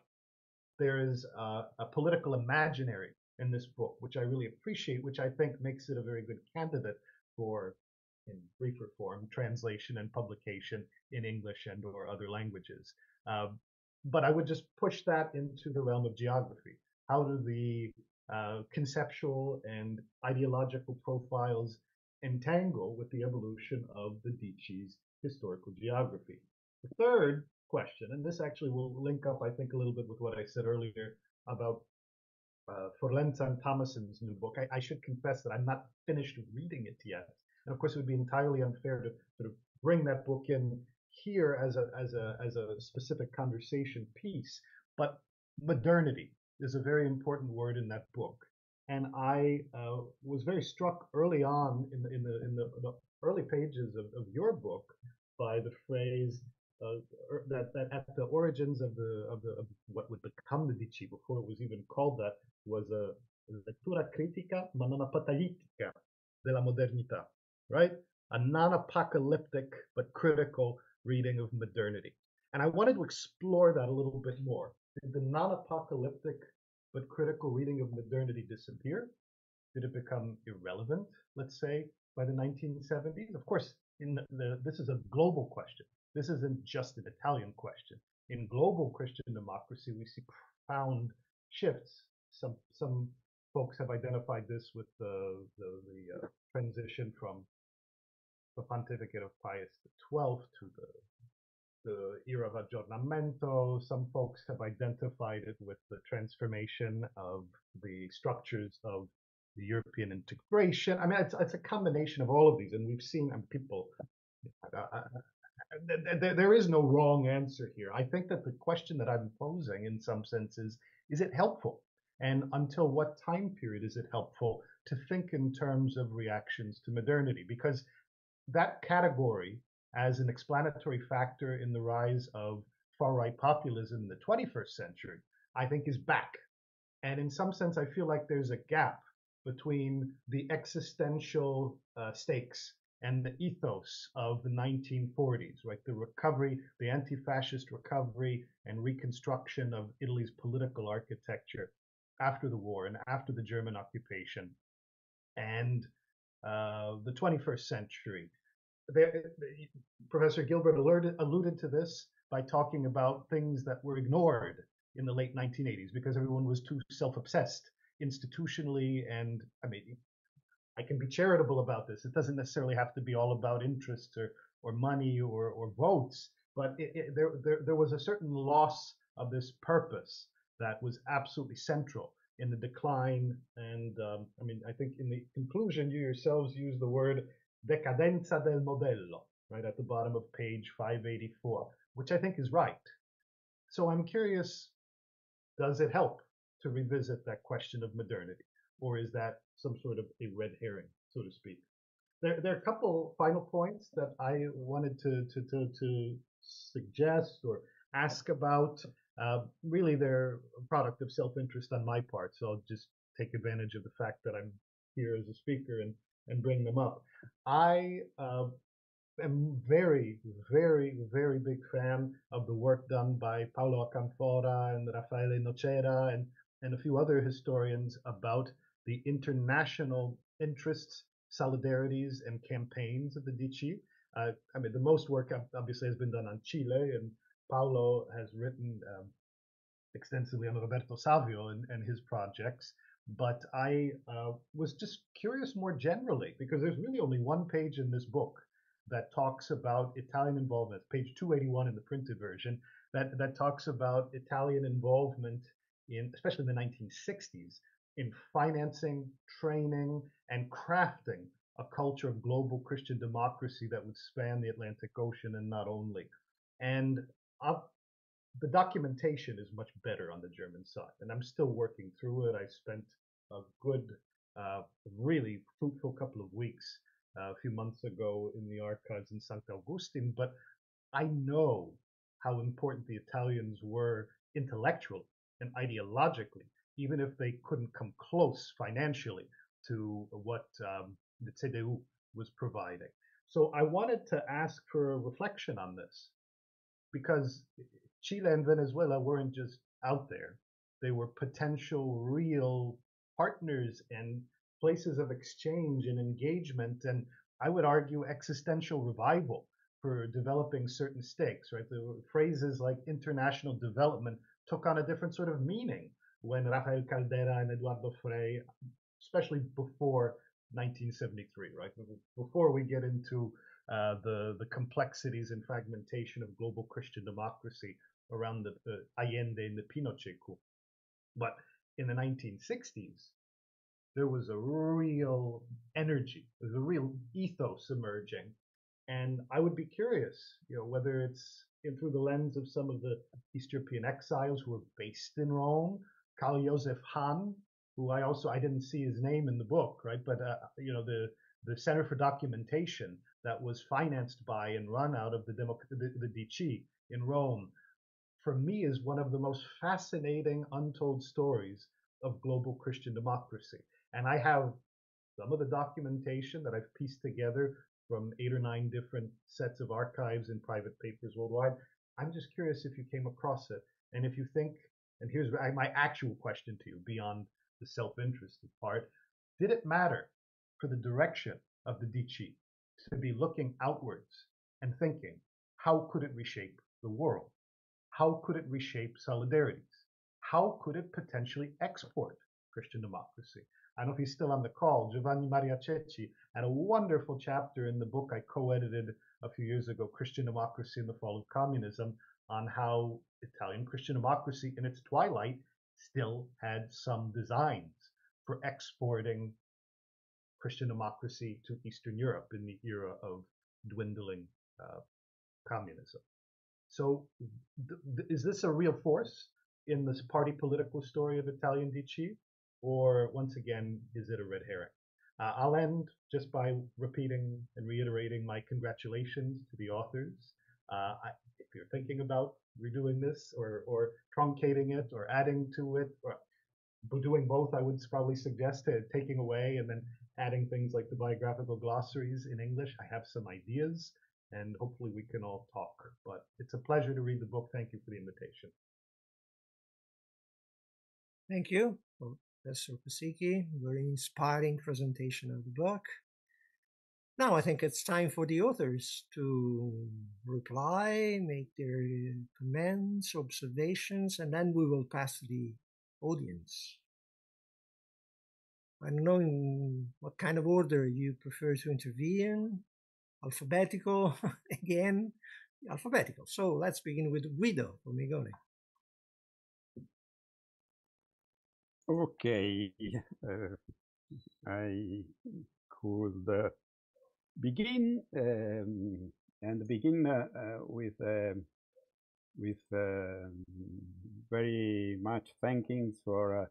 There is a political imaginary in this book, which I really appreciate, which I think makes it a very good candidate for, in briefer form, translation and publication in English and or other languages. But I would just push that into the realm of geography. How do the conceptual and ideological profiles entangle with the evolution of the Dici's historical geography? The third question, and this actually will link up, I think, a little bit with what I said earlier about Forlenza and Thomason's new book. I should confess that I'm not finished reading it yet. And of course, it would be entirely unfair to sort of bring that book in here as a specific conversation piece. But modernity is a very important word in that book, and I was very struck early on in the early pages of your book by the phrase that at the origins of what would become the Dici before it was even called that was a lettura critica ma non apocalittica della modernità, right? A non-apocalyptic but critical reading of modernity. And I wanted to explore that a little bit more. Did the non-apocalyptic but critical reading of modernity disappear? Did it become irrelevant, let's say, by the 1970s? Of course, this is a global question. This isn't just an Italian question. In global Christian democracy, we see profound shifts. Some folks have identified this with the transition from the pontificate of Pius XII to the era of aggiornamento. Some folks have identified it with the transformation of the structures of the European integration. I mean, it's a combination of all of these, and we've seen people. There is no wrong answer here. I think that the question that I'm posing, in some sense, is it helpful? And until what time period is it helpful to think in terms of reactions to modernity? Because that category as an explanatory factor in the rise of far-right populism in the 21st century, I think is back. And in some sense, I feel like there's a gap between the existential stakes and the ethos of the 1940s, right? The recovery, the anti-fascist recovery and reconstruction of Italy's political architecture after the war and after the German occupation, and the 21st century. Professor Gilbert alluded to this by talking about things that were ignored in the late 1980s because everyone was too self-obsessed institutionally. And I mean, I can be charitable about this. It doesn't necessarily have to be all about interests or money or votes, but there was a certain loss of this purpose that was absolutely central in the decline. And I mean, I think in the conclusion, you yourselves use the word decadenza del modello, right at the bottom of page 584, which I think is right. So I'm curious, does it help to revisit that question of modernity? Or is that some sort of a red herring, so to speak? There are a couple final points that I wanted to suggest or ask about. Really, they're a product of self-interest on my part, so I'll just take advantage of the fact that I'm here as a speaker and bring them up. I am very, very, very big fan of the work done by Paolo Acanfora and Raffaele Nocera and a few other historians about the international interests, solidarities, and campaigns of the Dici. I mean, the most work obviously has been done on Chile, and Paolo has written extensively on Roberto Savio and his projects. But I was just curious more generally, because there's really only one page in this book that talks about Italian involvement, page 281 in the printed version, that talks about Italian involvement in, especially in the 1960s, in financing, training, and crafting a culture of global Christian democracy that would span the Atlantic Ocean and not only. And the documentation is much better on the German side, and I'm still working through it. I spent a good, really fruitful couple of weeks a few months ago in the archives in St. Augustine, but I know how important the Italians were intellectually and ideologically, even if they couldn't come close financially to what the CDU was providing. So I wanted to ask for a reflection on this, because Chile and Venezuela weren't just out there. They were potential real partners and places of exchange and engagement, and I would argue existential revival for developing certain stakes, right? The phrases like international development took on a different sort of meaning when Rafael Caldera and Eduardo Frei, especially before 1973, right? Before we get into the complexities and fragmentation of global Christian democracy around the Allende and the Pinochet coup. But in the 1960s, there was a real energy, there was a real ethos emerging And I would be curious, whether it's through the lens of some of the East European exiles who were based in Rome, Karl Josef Hahn, who I didn't see his name in the book, right? But the Center for Documentation that was financed by and run out of the DC in Rome, for me, is one of the most fascinating untold stories of global Christian democracy. And I have some of the documentation that I've pieced together from 8 or 9 different sets of archives and private papers worldwide. I'm just curious if you came across it, and if you think, and here's my actual question to you beyond the self-interested part, did it matter for the direction of the DC to be looking outwards and thinking, how could it reshape the world? How could it reshape solidarities? How could it potentially export Christian democracy? I don't know if he's still on the call. Giovanni Maria Cecchi had a wonderful chapter in the book I co-edited a few years ago, Christian Democracy and the Fall of Communism, on how Italian Christian democracy in its twilight still had some designs for exporting Christian democracy to Eastern Europe in the era of dwindling communism. So is this a real force in this party political story of Italian DC? Or once again, is it a red herring? I'll end just by repeating and reiterating my congratulations to the authors. If you're thinking about redoing this or truncating it or adding to it, or doing both, I would probably suggest taking away and then adding things like the biographical glossaries in English. I have some ideas, and hopefully we can all talk. But it's a pleasure to read the book. Thank you for the invitation. Thank you, Professor Kosicki. Very inspiring presentation of the book. Now I think it's time for the authors to reply, make their comments, observations, and then we will pass to the audience. I don't know in what kind of order you prefer to intervene. Alphabetical, again, alphabetical. So let's begin with Guido from Megone. Okay, I could begin and begin with very much thanking for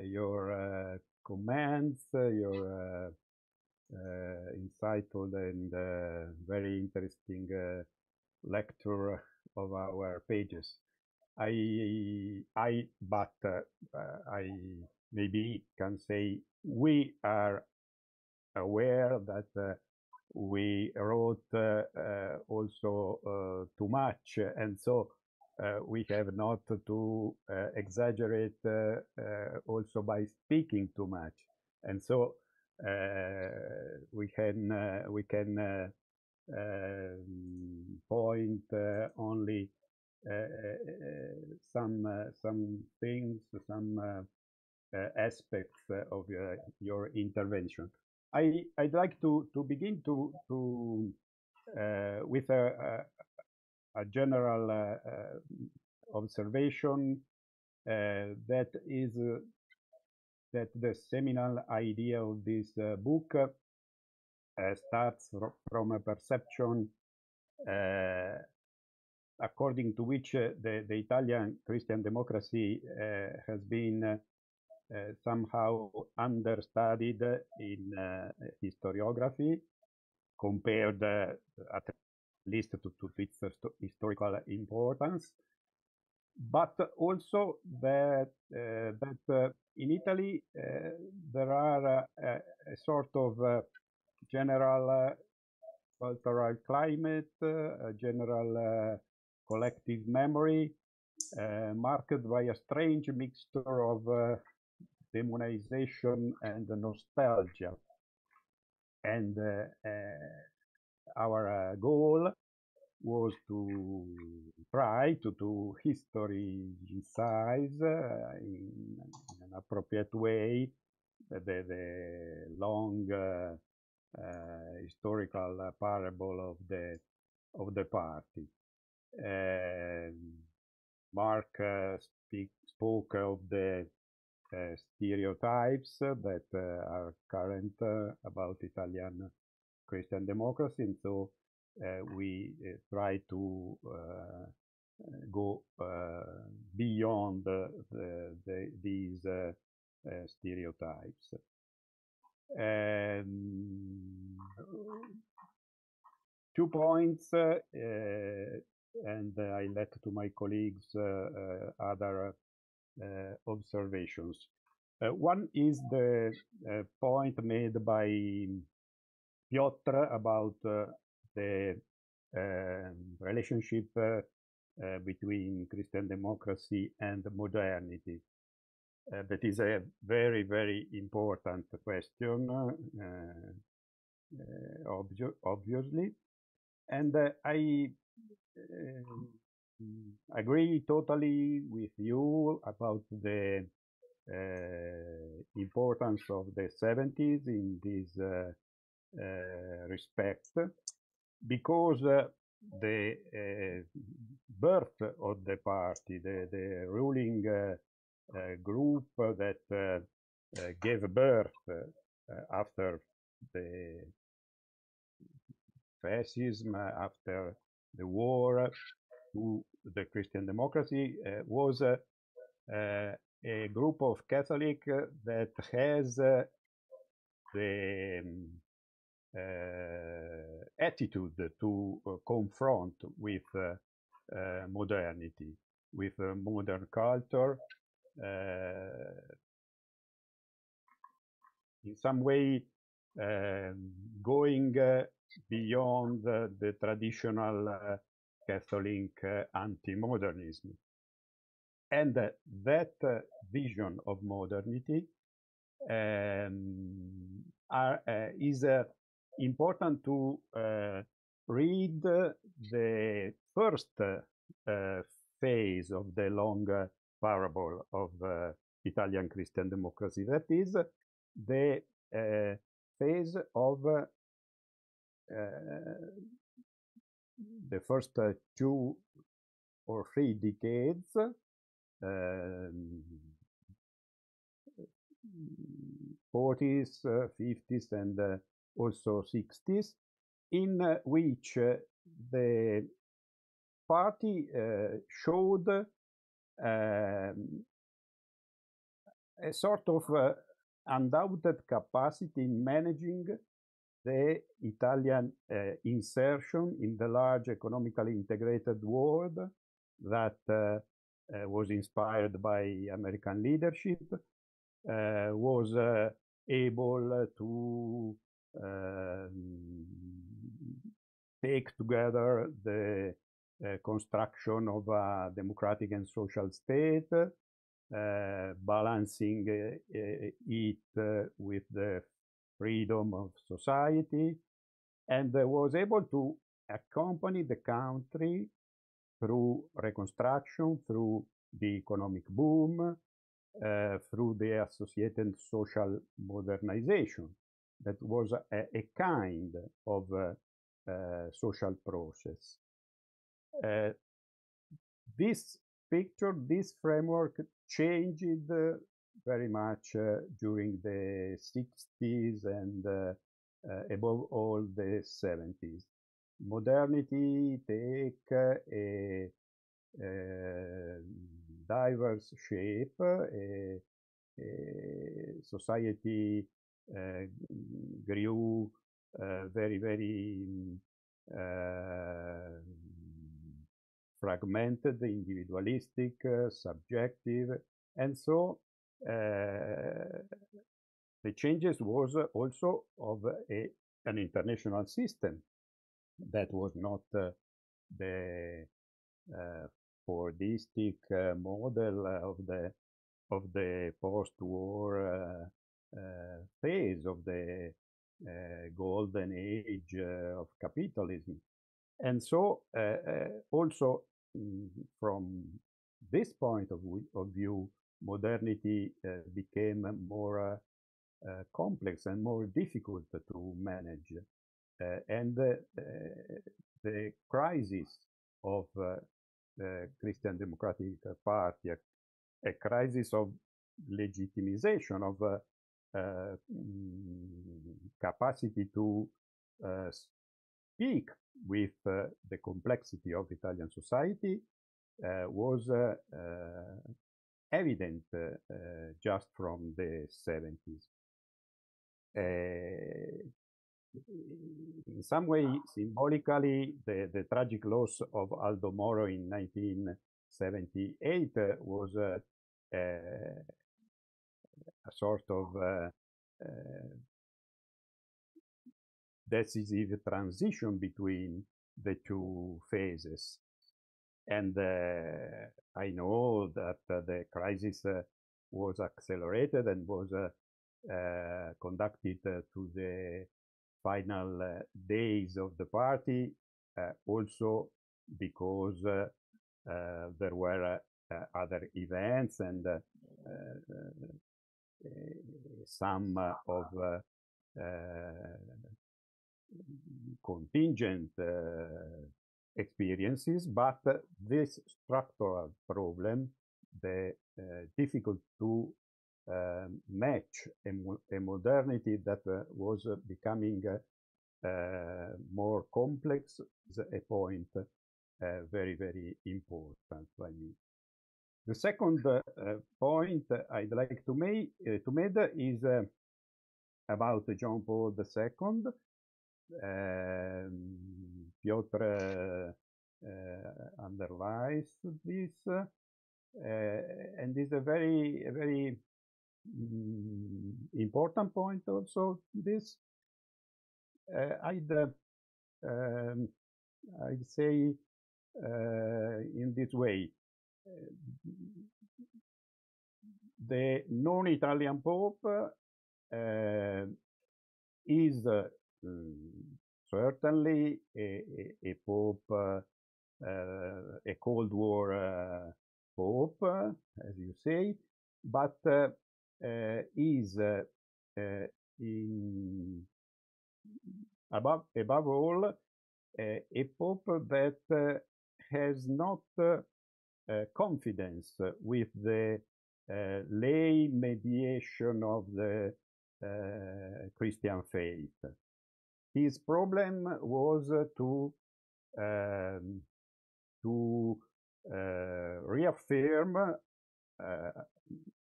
your comments, your insightful and very interesting lecture of our pages. I maybe can say we are aware that we wrote also too much, and so we have not to exaggerate also by speaking too much, and so we can point only some things, some aspects of your intervention. I'd like to begin with a general observation that is that the seminal idea of this book starts from a perception according to which the Italian Christian democracy has been somehow understudied in historiography, compared at least to its historical importance, but also that in Italy there are a sort of general cultural climate, a general collective memory marked by a strange mixture of demonization and nostalgia. And our goal was to try to historicize in an appropriate way the long historical parable of the party. Mark spoke of the stereotypes that are current about Italian Christian democracy, and so we try to go beyond these stereotypes. And 2 points, and I let to my colleagues other observations. One is the point made by Piotr about the relationship between Christian democracy and modernity. That is a very, very important question, obviously. And I agree totally with you about the importance of the 70s in this respect, because the birth of the party, the ruling group that gave birth after the fascism, after the war, to the Christian democracy was a group of Catholics that has the attitude to confront with modernity, with modern culture, in some way going beyond the traditional Catholic anti-modernism. And that vision of modernity is important to read the first phase of the long parable of Italian Christian democracy. That is the phase of the first 2 or 3 decades, 40s, 50s, and also 60s, in which the party showed a sort of undoubted capacity in managing the Italian insertion in the large economically integrated world that was inspired by American leadership, was able to take together the construction of a democratic and social state, balancing it with the freedom of society, and was able to accompany the country through reconstruction, through the economic boom, through the associated social modernization. That was a kind of social process. This picture, this framework changed very much during the 60s and above all the 70s. Modernity take a diverse shape, society grew very, very fragmented, individualistic, subjective, and so the changes was also of an international system that was not the Fordistic model of the post-war phase of the golden age of capitalism. And so also from this point of view, modernity became more complex and more difficult to manage. And the crisis of the Christian Democratic Party, a crisis of legitimization of capacity to speak with the complexity of Italian society was evident just from the 70s. In some way, symbolically, the tragic loss of Aldo Moro in 1978 was a sort of decisive transition between the two phases. And I know that the crisis was accelerated and was conducted to the final days of the party, also because there were other events and some of contingent experiences, but this structural problem, the difficult to match a modernity that was becoming more complex, is a point very, very important by me. The second point I'd like to make is about John Paul II. Piotr underlines this, and is a very important point also. This I'd say in this way: the non-Italian Pope is certainly a Pope, a Cold War Pope, as you say, but is above all a Pope that has not confidence with the lay mediation of the Christian faith. His problem was to reaffirm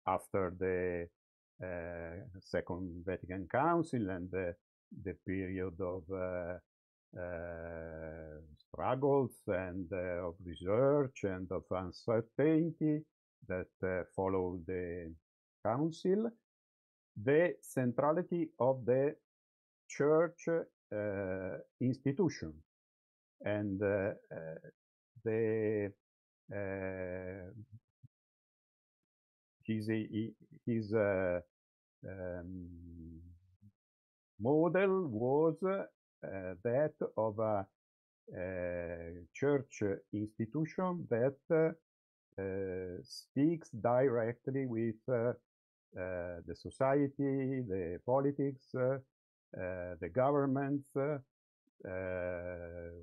after the Second Vatican Council and the period of struggles and of research and of uncertainty that followed the Council, the centrality of the Church institution and his model was that of a church institution that speaks directly with the society, the politics, the governments.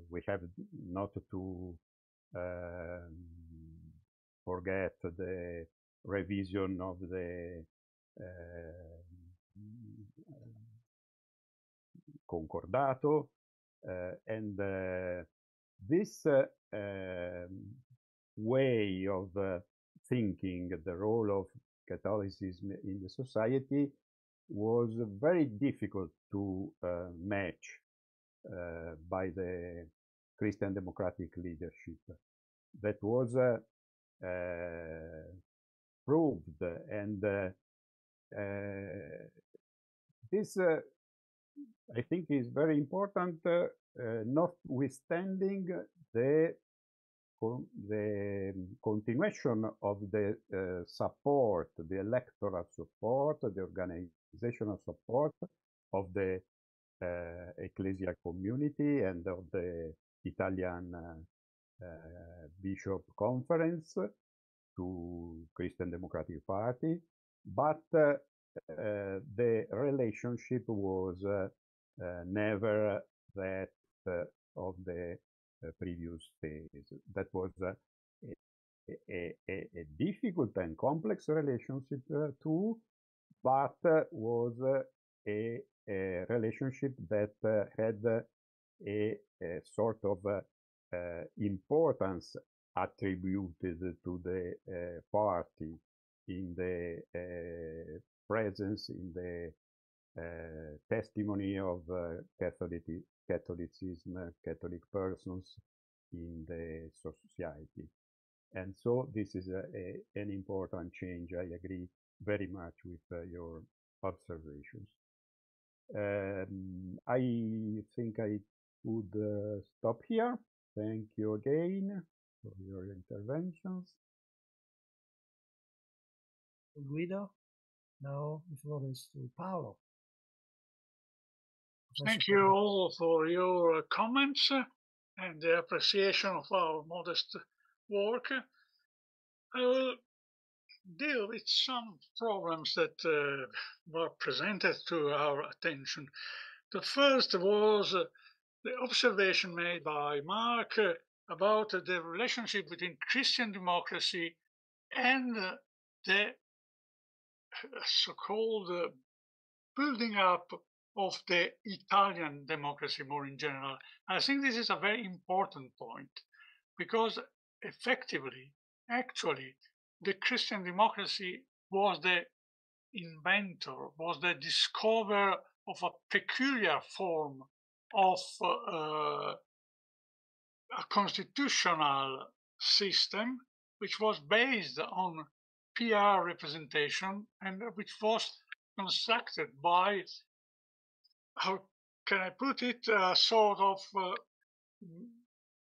We have not to forget the revision of the Concordato, and this way of thinking the role of Catholicism in the society was very difficult to match by the Christian democratic leadership. That was proved, and this I think is very important, notwithstanding the continuation of the support, the electoral support, the organizational support of the ecclesial community and of the Italian Bishop Conference to Christian Democratic Party, but the relationship was never that of the previous days. That was a difficult and complex relationship too, but was a relationship that had a sort of importance attributed to the party in the presence, in the testimony of Catholicism, Catholic persons in the society. And so this is an important change. I agree very much with your observations. I think I would stop here. Thank you again for your interventions. Guido, now the floor is to Paolo. Thank you all for your comments and the appreciation of our modest work. I will deal with some problems that were presented to our attention. The first was the observation made by Mark about the relationship between Christian democracy and the so-called building up of the Italian democracy more in general. I think this is a very important point because effectively, actually, the Christian democracy was the inventor, was the discoverer of a peculiar form of a constitutional system which was based on PR representation and which was constructed by, how can I put it, a sort of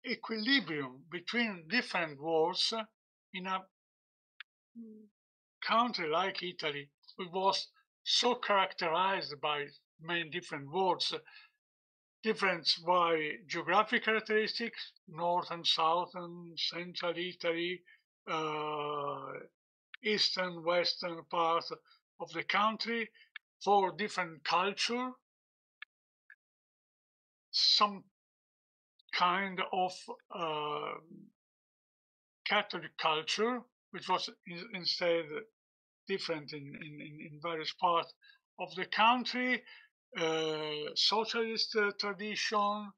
equilibrium between different worlds in a country like Italy, which was so characterized by many different worlds, different by geographic characteristics, north and south and central Italy, eastern, western part of the country, for different culture, some kind of Catholic culture, which was instead different in various parts of the country, socialist tradition,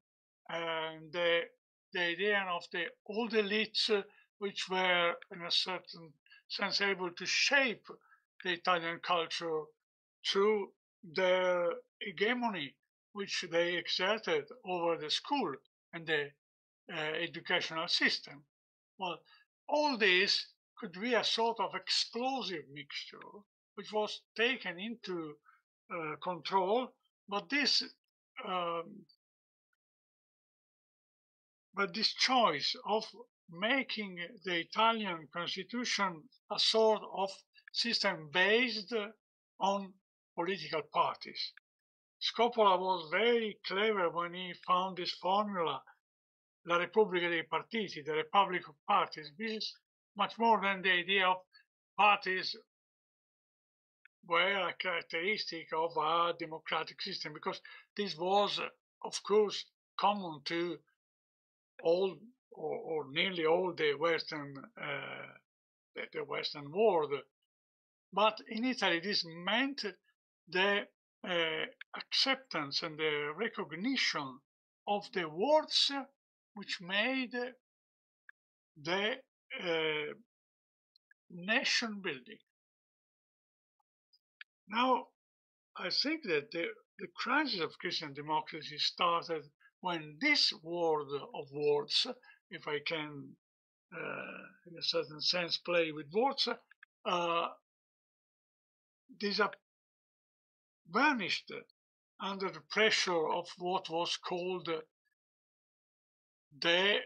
and the idea of the old elites, which were in a certain sense able to shape the Italian culture through their hegemony, which they exerted over the school and the educational system. Well, all this could be a sort of explosive mixture, which was taken into control, but this choice of making the Italian constitution a sort of system based on political parties. Scopola was very clever when he found this formula, La Repubblica dei Partiti, the Republic of Parties. This is much more than the idea of parties were a characteristic of a democratic system, because this was, of course, common to all or nearly all the Western world. But in Italy, this meant the acceptance and the recognition of the words which made the nation building. Now, I think that the crisis of Christian democracy started when this world of words, if I can, in a certain sense, play with words, vanished under the pressure of what was called the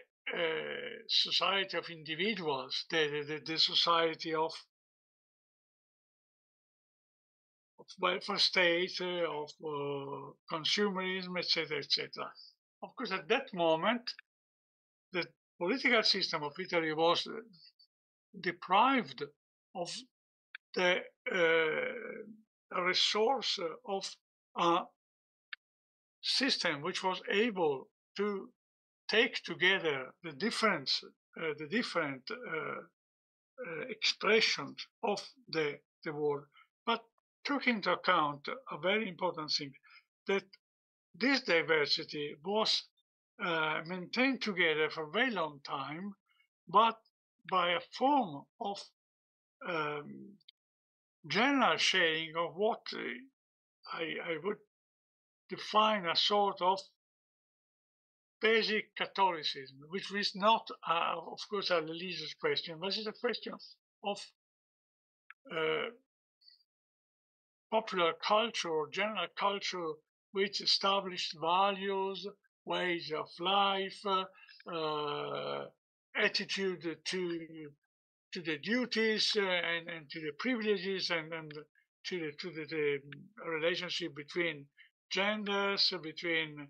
society of individuals, the society of welfare state, of consumerism, etc., etc. Of course, at that moment, the political system of Italy was deprived of the resource of a system which was able to take together the different expressions of the world, but took into account a very important thing, that this diversity was maintained together for a very long time, but by a form of general sharing of what I would define a sort of basic Catholicism, which is not, of course, a religious question, but it's a question of popular culture or general culture, which established values, ways of life, attitude to the duties and to the privileges and to the relationship between genders, between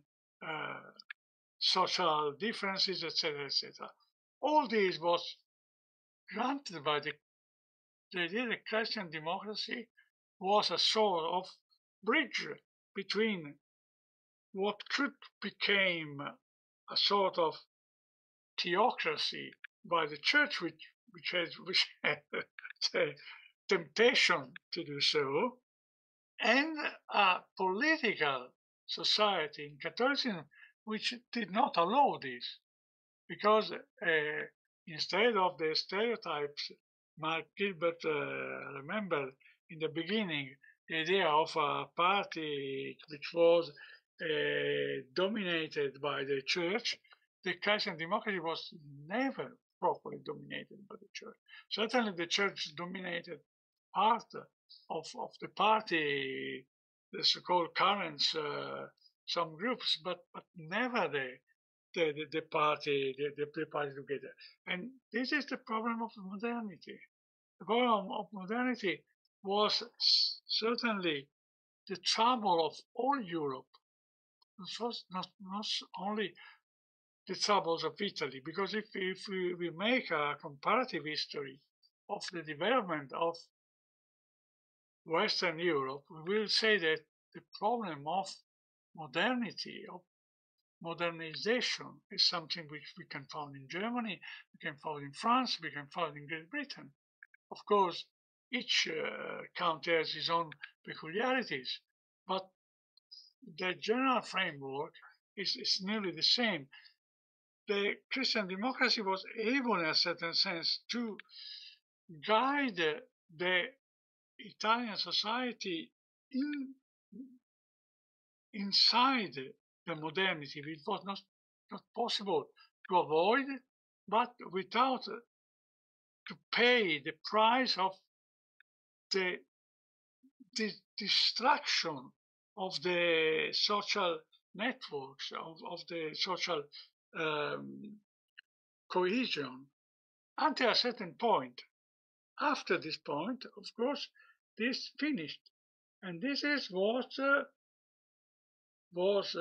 social differences, etc., etc. All this was granted by the idea that Christian democracy was a sort of bridge between what could become a sort of theocracy by the church, which had the temptation to do so, and a political society in Catholicism which did not allow this, because instead of the stereotypes Mark Gilbert remembered in the beginning, the idea of a party which was dominated by the church, the Christian democracy was never properly dominated by the church. Certainly the church dominated part of the party, the so-called currents, some groups, but never the party, the party together. And this is the problem of modernity. The problem of modernity was certainly the trouble of all Europe. It was not only the troubles of Italy, because if we make a comparative history of the development of Western Europe, we will say that the problem of modernity, of modernization, is something which we can find in Germany, we can find in France, we can find in Great Britain. Of course, each country has its own peculiarities, but the general framework is nearly the same. The Christian democracy was able, in a certain sense, to guide the Italian society inside the modernity. It was not possible to avoid, but without to pay the price of the destruction of the social networks, of the social cohesion until a certain point. After this point, of course, this finished. And this is what was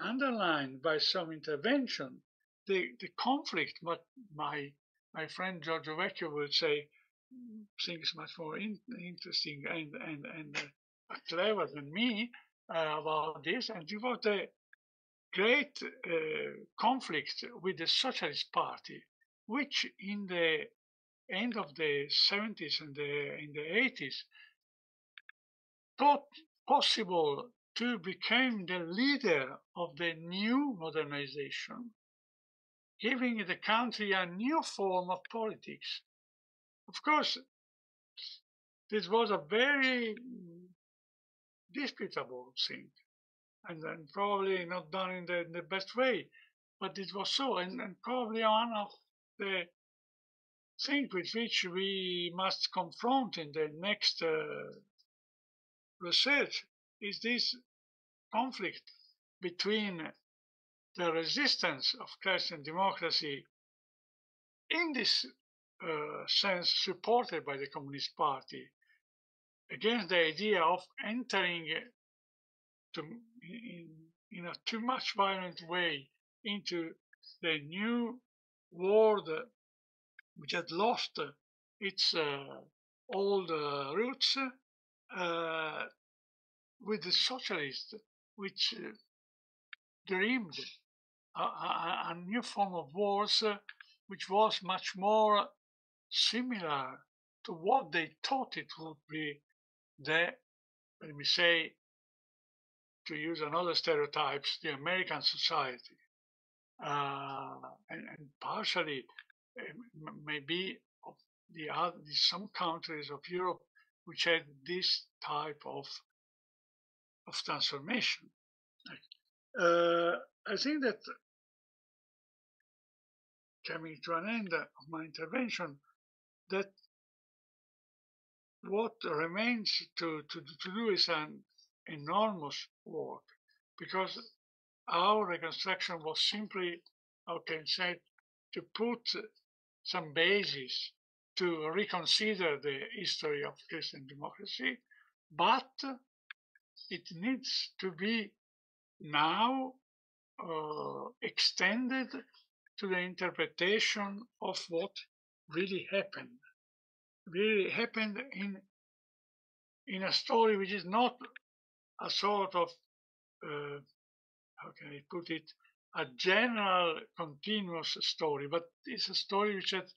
underlined by some intervention. The conflict, but my friend Giorgio Vecchio will say things much more interesting and clever than me about this. And it was the great conflict with the Socialist Party, which in the end of the 70s and in the 80s thought possible to become the leader of the new modernization, giving the country a new form of politics. Of course, this was a very disputable thing, and probably not done in the best way, but it was so, and probably one of the things with which we must confront in the next research is this conflict between the resistance of Christian democracy, in this sense supported by the Communist Party, against the idea of entering in a too much violent way into the new world which had lost its old roots, with the socialists which dreamed a new form of wars which was much more similar to what they thought it would be the, let me say, to use another stereotypes, the American society, and partially maybe of some countries of Europe which had this type of transformation. I think that, coming to an end of my intervention, that what remains to do is an enormous work, because our reconstruction was simply, how can I say, to put some basis to reconsider the history of Christian democracy, but it needs to be now extended to the interpretation of what really happened. Really happened in a story which is not a sort of how can I put it, a general continuous story, but it's a story which had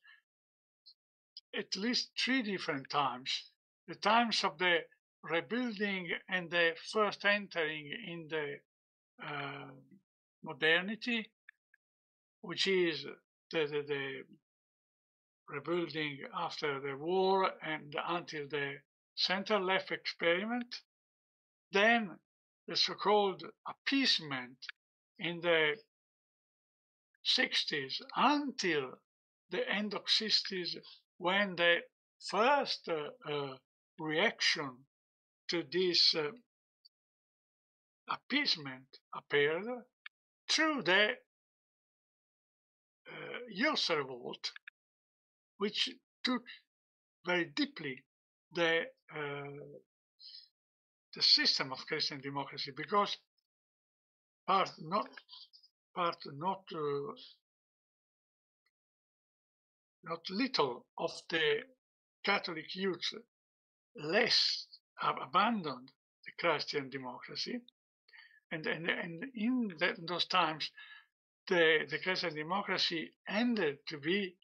at least three different times. The times of the rebuilding and the first entering in the modernity, which is the rebuilding after the war and until the center-left experiment. Then the so-called appeasement in the 60s until the end of 60s, when the first reaction to this appeasement appeared through the youth revolt, which took very deeply the system of Christian democracy, because part not little of the Catholic youth less abandoned the Christian democracy, and in those times the Christian democracy ended to be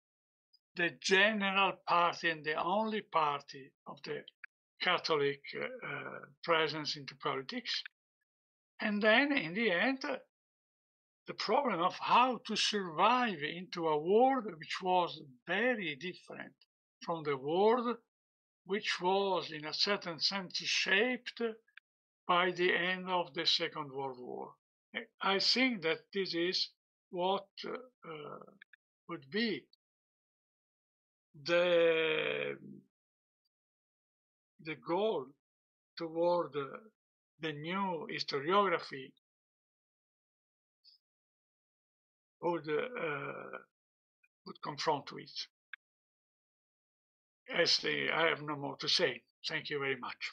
the general party and the only party of the Catholic presence into politics. And then in the end, the problem of how to survive into a world which was very different from the world which was in a certain sense shaped by the end of the Second World War. I think that this is what would be the goal toward the new historiography would confront with. I have no more to say. Thank you very much.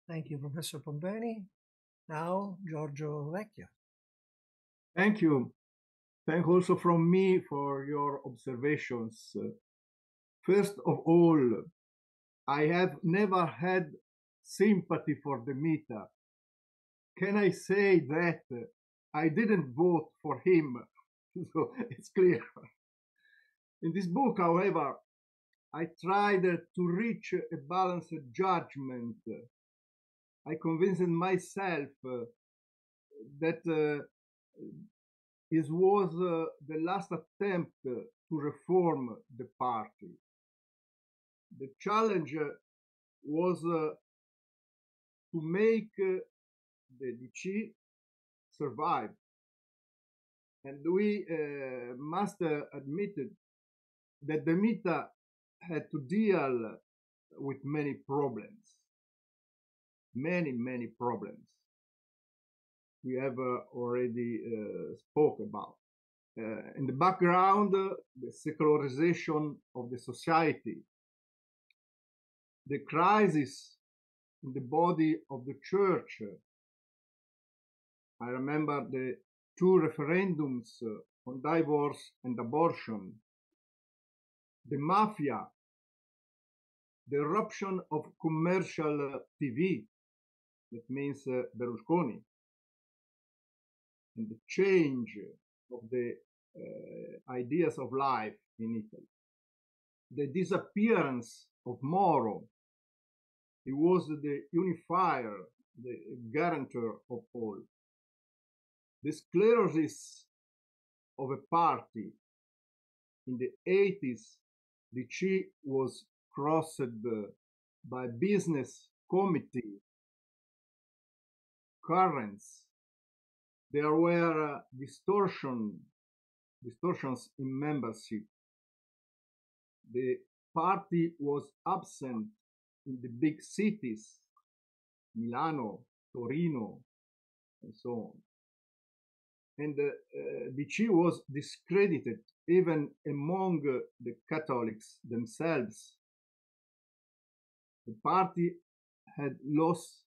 Thank you, Professor Pombeni. Now, Giorgio Vecchio. Thank you. Thank also from me for your observations. First of all, I have never had sympathy for the Mita. Can I say that I didn't vote for him? So it's clear. In this book, however, I tried to reach a balanced judgment. I convinced myself that it was the last attempt to reform the party. The challenge was to make the DC survive. And we must admit that the Mita had to deal with many problems. Many problems we have already spoke about. In the background, the secularization of the society, the crisis in the body of the church. I remember the two referendums on divorce and abortion, the mafia, the eruption of commercial TV, that means Berlusconi, and the change of the ideas of life in Italy. the disappearance of Moro. He was the unifier, the guarantor of all. The sclerosis of a party in the 80s, DC was crossed by business committee currents. There were distortions in membership. The party was absent in the big cities, Milano, Torino, and so on. And DC was discredited even among the Catholics themselves. The party had lost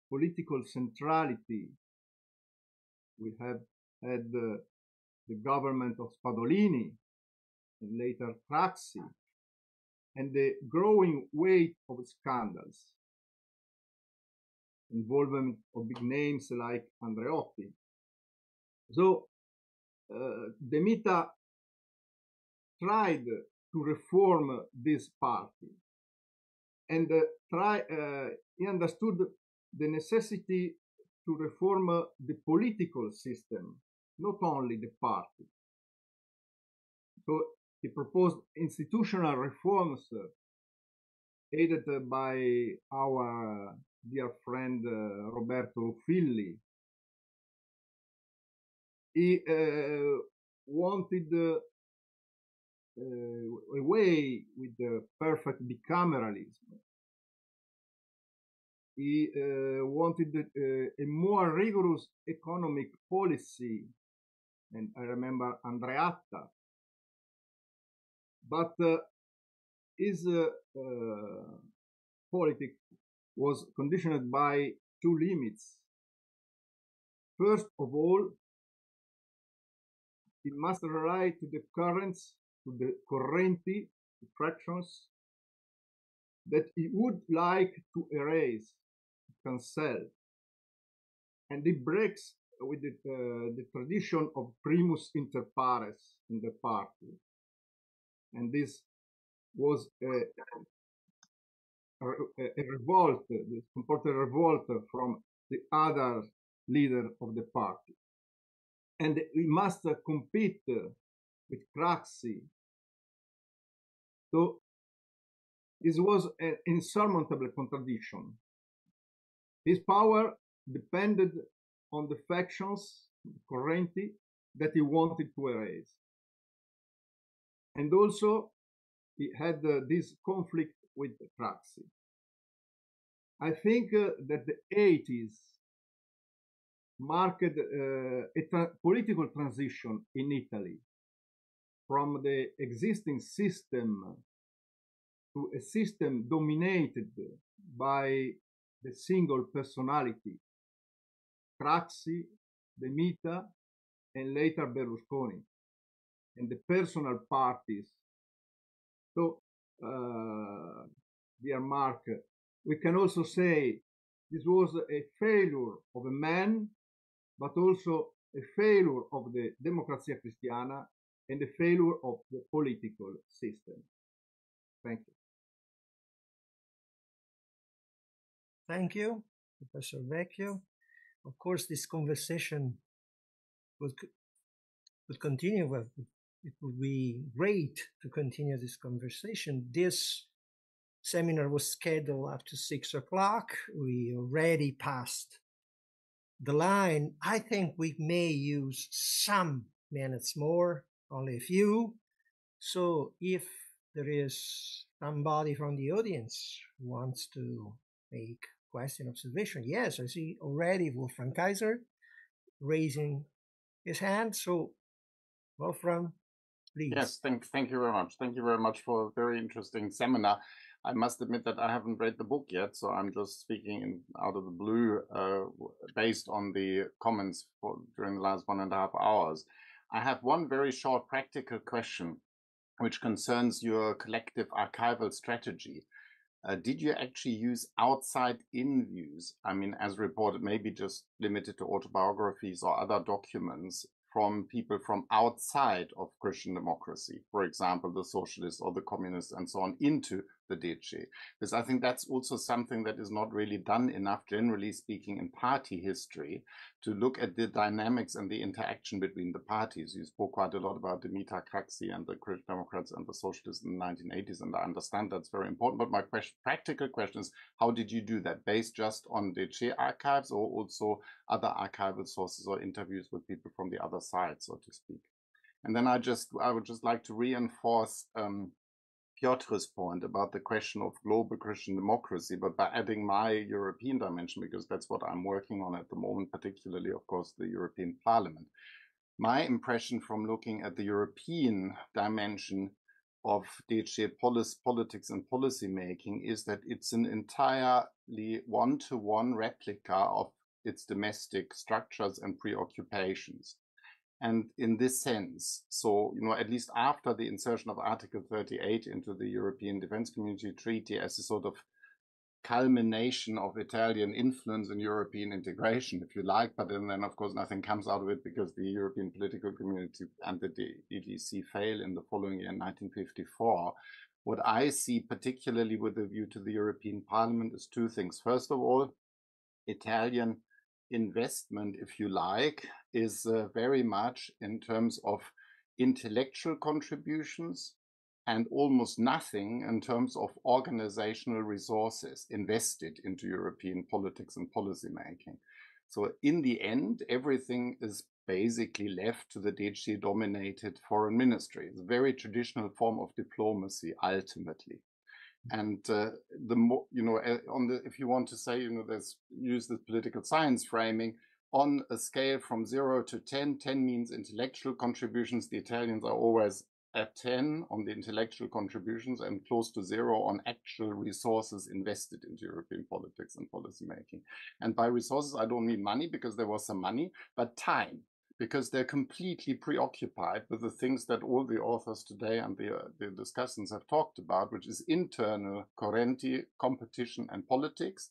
political centrality. We have had the government of Spadolini and later Craxi, and the growing weight of scandals, involvement of big names like Andreotti. So De Mita tried to reform this party, and he understood the necessity to reform the political system, not only the party. So he proposed institutional reforms aided by our dear friend Roberto Ruffilli. He wanted away with the perfect bicameralism. He wanted a more rigorous economic policy, and I remember Andreatta. But his politics was conditioned by two limits. First of all, it must rely to the currents, to the correnti, the fractions, that he would like to erase, cancel. And it breaks with the tradition of primus inter pares in the party. And this was a revolt, this comported revolt from the other leader of the party. And we must compete with Craxi. So this was an insurmountable contradiction. His power depended on the factions, the correnti, that he wanted to erase. And also, he had this conflict with Craxi. I think that the 80s marked a political transition in Italy from the existing system to a system dominated by the single personality, Craxi, De Mita, and later Berlusconi, and the personal parties. So, dear Mark, we can also say this was a failure of a man, but also a failure of the Democrazia Cristiana and a failure of the political system. Thank you. Thank you, Professor Vecchio. Of course, this conversation would continue. It would be great to continue this conversation. This seminar was scheduled up to 6 o'clock. We already passed the line. I think we may use some minutes more, only a few. So if there is somebody from the audience who wants to make question, observation. Yes, I see already Wolfram Kaiser raising his hand. So Wolfram, please. Yes, thank you very much. Thank you very much for a very interesting seminar. I must admit that I haven't read the book yet, so I'm just speaking out of the blue based on the comments during the last 1.5 hours. I have one very short practical question, which concerns your collective archival strategy. Did you actually use outside-in views? I mean, as reported, maybe just limited to autobiographies or other documents from people from outside of Christian democracy, for example, the socialists or the communists and so on, into the DC. Because I think that's also something that is not really done enough, generally speaking, in party history, to look at the dynamics and the interaction between the parties. You spoke quite a lot about the metapraxy and the Christian Democrats and the socialists in the 1980s, and I understand that's very important. But my practical question is, how did you do that? Based just on DC archives, or also other archival sources or interviews with people from the other side, so to speak? And then I would just like to reinforce Piotr's point about the question of global Christian democracy, but by adding my European dimension, because that's what I'm working on at the moment, particularly, of course, the European Parliament. My impression from looking at the European dimension of DHA politics and policy making is that it's an entirely one-to-one replica of its domestic structures and preoccupations. And in this sense, so, at least after the insertion of Article 38 into the European Defence Community Treaty as a sort of culmination of Italian influence in European integration, if you like, but then of course nothing comes out of it because the European political community and the DDC fail in the following year, in 1954. What I see, particularly with a view to the European Parliament, is two things. First of all, Italian investment, if you like, is very much in terms of intellectual contributions and almost nothing in terms of organizational resources invested into European politics and policy making. So in the end, everything is basically left to the DHC-dominated foreign ministry. It's a very traditional form of diplomacy, ultimately. And the more, if you want to say, use the political science framing, on a scale from 0 to 10, 10 means intellectual contributions. The Italians are always at 10 on the intellectual contributions and close to 0 on actual resources invested into European politics and policy making. And by resources, I don't mean money, because there was some money, but time, because they're completely preoccupied with the things that all the authors today and the discussants have talked about, which is internal correnti, competition and politics.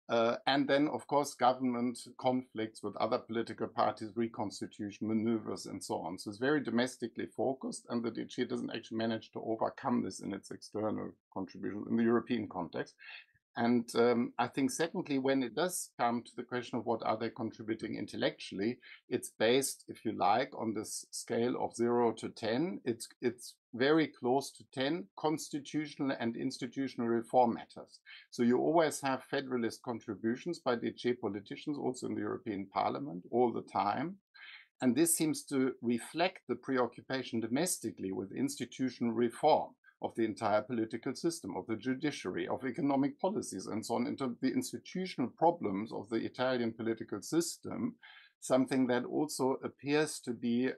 And then, of course, government conflicts with other political parties, reconstitution, maneuvers, and so on. So it's very domestically focused, and the DG doesn't actually manage to overcome this in its external contribution in the European context. And I think, secondly, when it does come to the question of what are they contributing intellectually, it's based, if you like, on this scale of 0 to 10. It's very close to 10 constitutional and institutional reform matters. So you always have federalist contributions by DG politicians, also in the European Parliament, all the time. And this seems to reflect the preoccupation domestically with institutional reform of the entire political system, of the judiciary, of economic policies, and so on, into the institutional problems of the Italian political system, something that also appears to be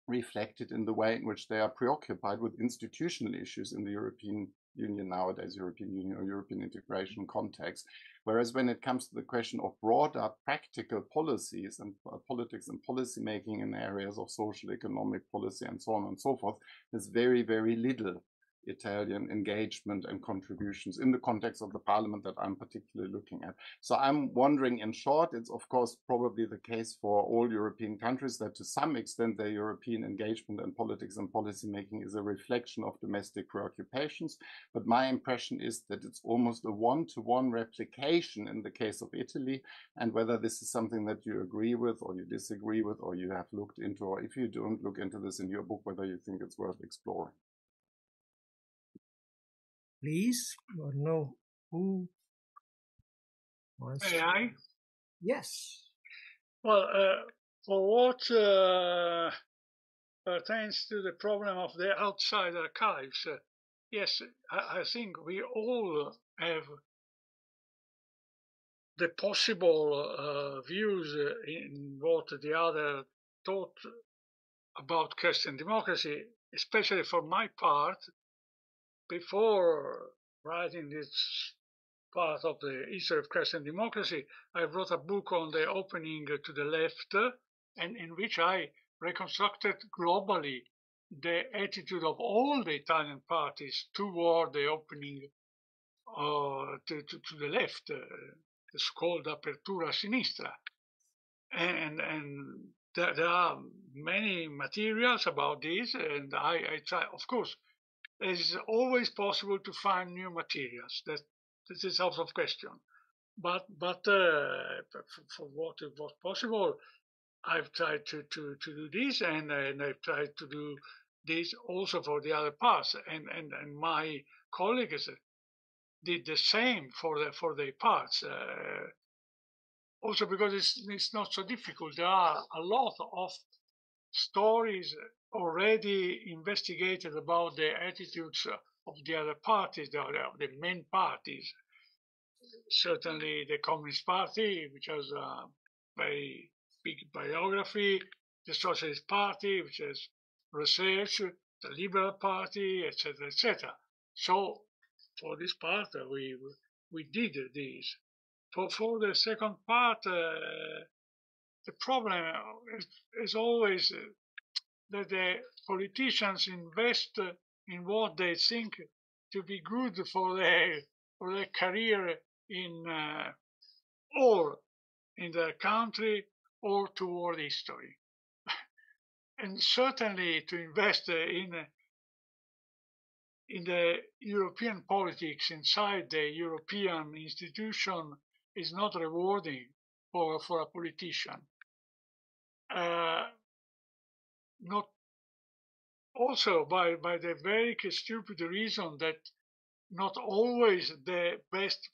reflected in the way in which they are preoccupied with institutional issues in the European Union nowadays, European Union or European integration context. Whereas when it comes to the question of broader practical policies and politics and policy making in areas of social, economic policy and so on and so forth, there's very, very little Italian engagement and contributions in the context of the parliament that I'm particularly looking at. So I'm wondering, in short, it's of course probably the case for all European countries that to some extent their European engagement and politics and policy making is a reflection of domestic preoccupations. But my impression is that it's almost a one-to-one replication in the case of Italy, and whether this is something that you agree with or you disagree with or you have looked into, or if you don't look into this in your book, whether you think it's worth exploring. Please, or no? Who wants May I? Yes. Well, for what pertains to the problem of the outside archives, yes, I think we all have the possible views in what the other thought about Christian democracy, especially for my part. Before writing this part of the history of Christian democracy, I wrote a book on the opening to the left, and in which I reconstructed globally the attitude of all the Italian parties toward the opening to the left, the so-called apertura a sinistra. And there are many materials about this, and I try, of course, it is always possible to find new materials. This is out of question. But for what was possible, I've tried to do this, and I've tried to do this also for the other parts, and my colleagues did the same for their parts. Also because it's not so difficult. There are a lot of stories already investigated about the attitudes of the other parties, the main parties. Certainly the Communist Party, which has a very big biography, the Socialist Party, which has research, the Liberal Party, etc., etc. So for this part, we did this. For the second part, the problem is always that the politicians invest in what they think to be good for their career in or in their country or toward history. And certainly to invest in the European politics inside the European institution is not rewarding for a politician. Not also by the very stupid reason that not always the best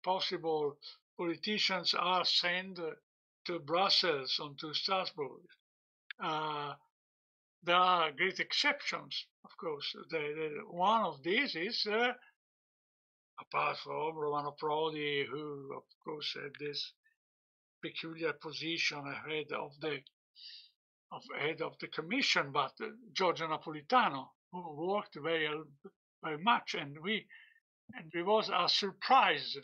possible politicians are sent to Brussels and to Strasbourg. There are great exceptions, of course. One of these is, apart from Romano Prodi, who, of course, had this peculiar position ahead of the commission, but Giorgio Napolitano, who worked very much, and it was a surprise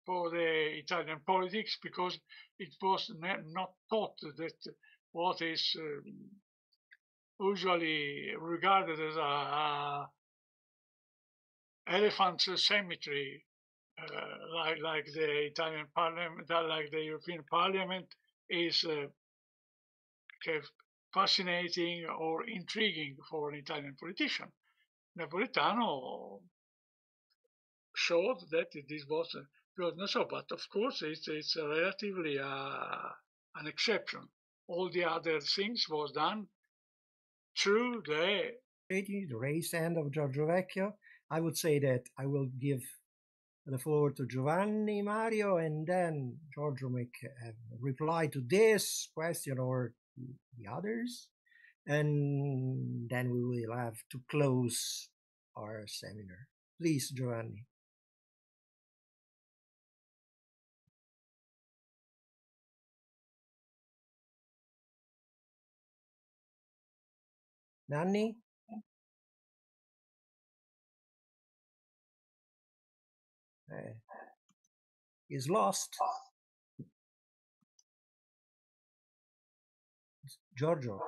for the Italian politics because it was not thought that what is usually regarded as a elephant cemetery, like the Italian Parliament, like the European Parliament, is fascinating or intriguing for an Italian politician. Napolitano showed that this was not so, but of course it's relatively an exception. All the other things was done through the raised hand of Giorgio Vecchio. I would say that I will give the floor to Giovanni Mario, and then Giorgio make a reply to this question or the others, and then we will have to close our seminar. Please, Giovanni. Nanni? Is lost. Giorgio.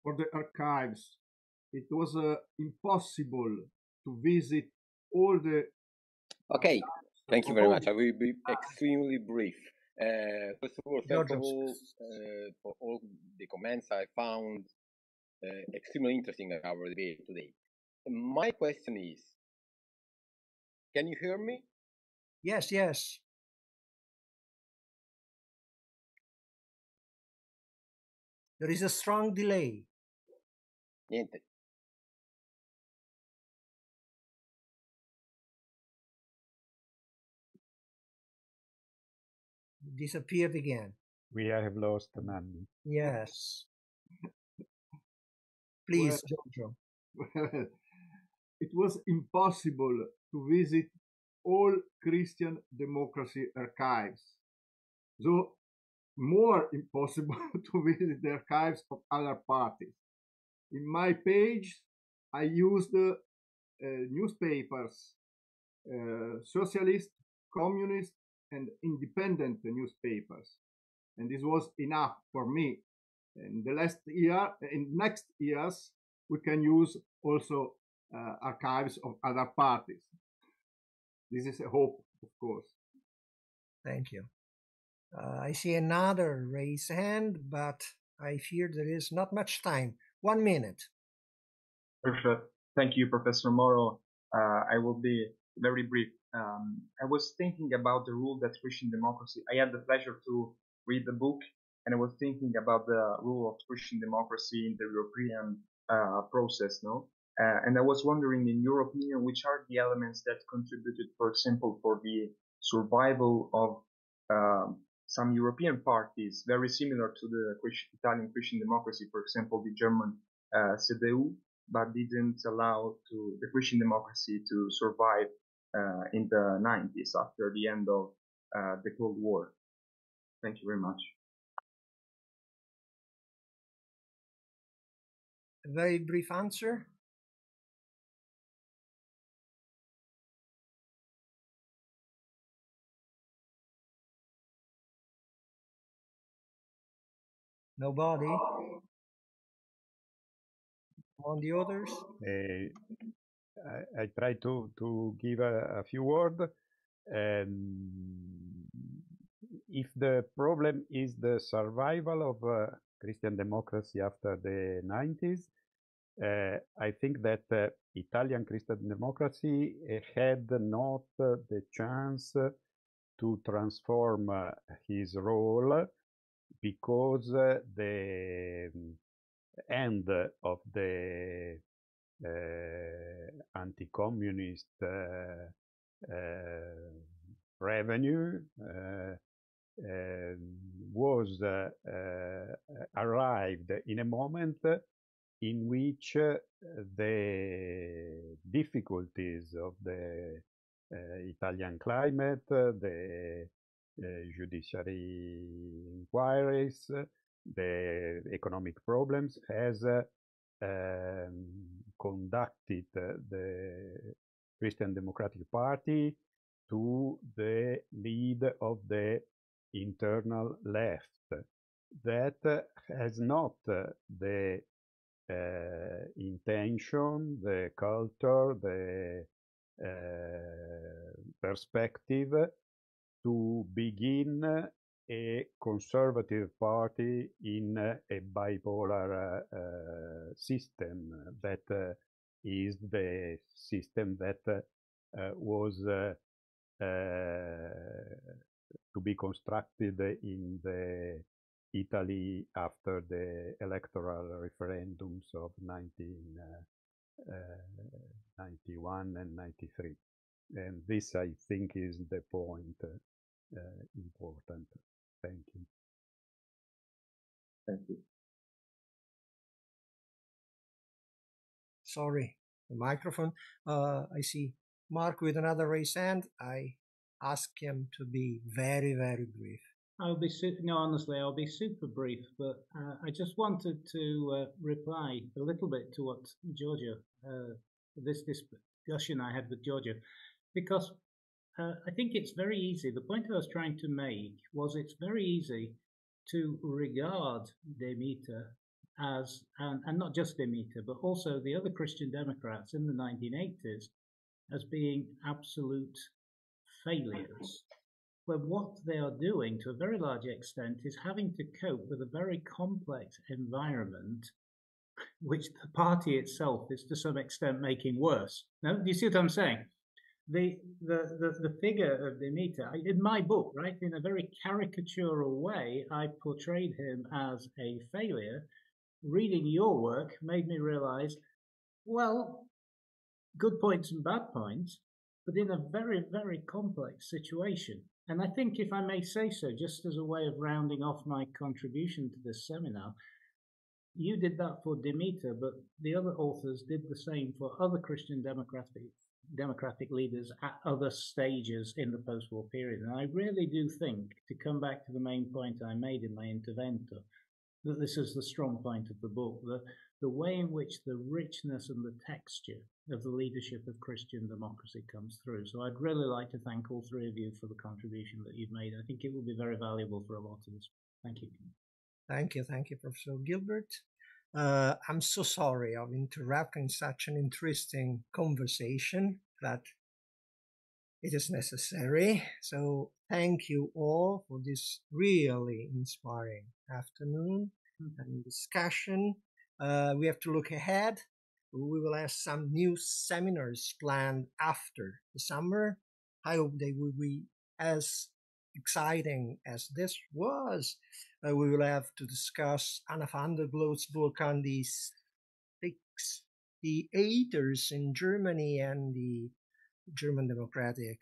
For the archives, it was impossible to visit all the... Okay, thank you very much. I will be extremely brief. First of all, thank you for all the comments. I found extremely interesting our debate today. My question is, can you hear me? Yes, yes. There is a strong delay. Niente. Disappeared again. We have lost Nanni. Yes. Please, Giorgio. It was impossible to visit all Christian democracy archives. So more impossible to visit the archives of other parties. In my page, I used newspapers, socialist, communist, and independent newspapers. And this was enough for me. In next years, we can use also archives of other parties. This is a hope, of course. Thank you. I see another raised hand, but I fear there is not much time. 1 minute. Perfect. Thank you, Professor Moro. I will be very brief. I was thinking about the rule that Christian democracy. I had the pleasure to read the book, and I was thinking about the rule of Christian democracy in the European process, no? And I was wondering, in your opinion, which are the elements that contributed, for example, for the survival of some European parties, very similar to the Italian Christian democracy, for example, the German CDU, but didn't allow to the Christian democracy to survive in the 90s after the end of the Cold War. Thank you very much. A very brief answer. Nobody? On the others? I try to give a few words. If the problem is the survival of Christian democracy after the 90s, I think that Italian Christian democracy had not the chance to transform his role because the end of the anti-communist revenue was arrived in a moment in which the difficulties of the Italian climate, the judiciary inquiries, the economic problems has conducted the Christian Democratic Party to the lead of the internal left that has not the intention, the culture, the perspective to begin a conservative party in a bipolar system that is the system that was to be constructed in the Italy after the electoral referendums of 1991 and 93. And this, I think, is the point important. Thank you. Thank you. Sorry, the microphone. I see Mark with another raised hand. I ask him to be very, very brief. Honestly, I'll be super brief, but I just wanted to reply a little bit to what Giorgio, this discussion I had with Giorgio, because I think it's very easy. The point I was trying to make was it's very easy to regard Demeter as, and not just Demeter, but also the other Christian Democrats in the 1980s as being absolute failures. But what they are doing to a very large extent is having to cope with a very complex environment, which the party itself is to some extent making worse. Now, do you see what I'm saying? The figure of Demeter, in my book, right, in a very caricatural way, I portrayed him as a failure. Reading your work made me realize, well, good points and bad points, but in a very, very complex situation. And I think, if I may say so, just as a way of rounding off my contribution to this seminar, you did that for Demeter, but the other authors did the same for other Christian democratic leaders at other stages in the post-war period. And I really do think, to come back to the main point I made in my intervento, that this is the strong point of the book, that the way in which the richness and the texture of the leadership of Christian democracy comes through. So I'd really like to thank all three of you for the contribution that you've made. I think it will be very valuable for a lot of us. Thank you. Thank you, Professor Gilbert. I'm so sorry of interrupting such an interesting conversation that it is necessary. So thank you all for this really inspiring afternoon and discussion. We have to look ahead. We will have some new seminars planned after the summer. I hope they will be as exciting as this was. We will have to discuss Anna van der Gloot's book on the six theaters in Germany and the German Democratic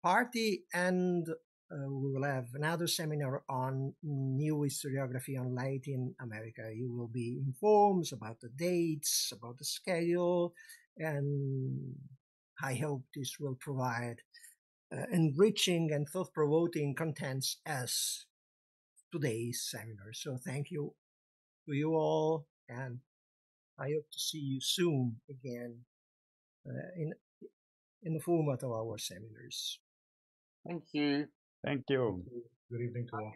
Party, and we will have another seminar on new historiography on Latin America. You will be informed about the dates, about the schedule, and I hope this will provide enriching and thought-provoking contents as today's seminar. So thank you to you all, and I hope to see you soon again in the format of our seminars. Thank you. Thank you. Good evening to all.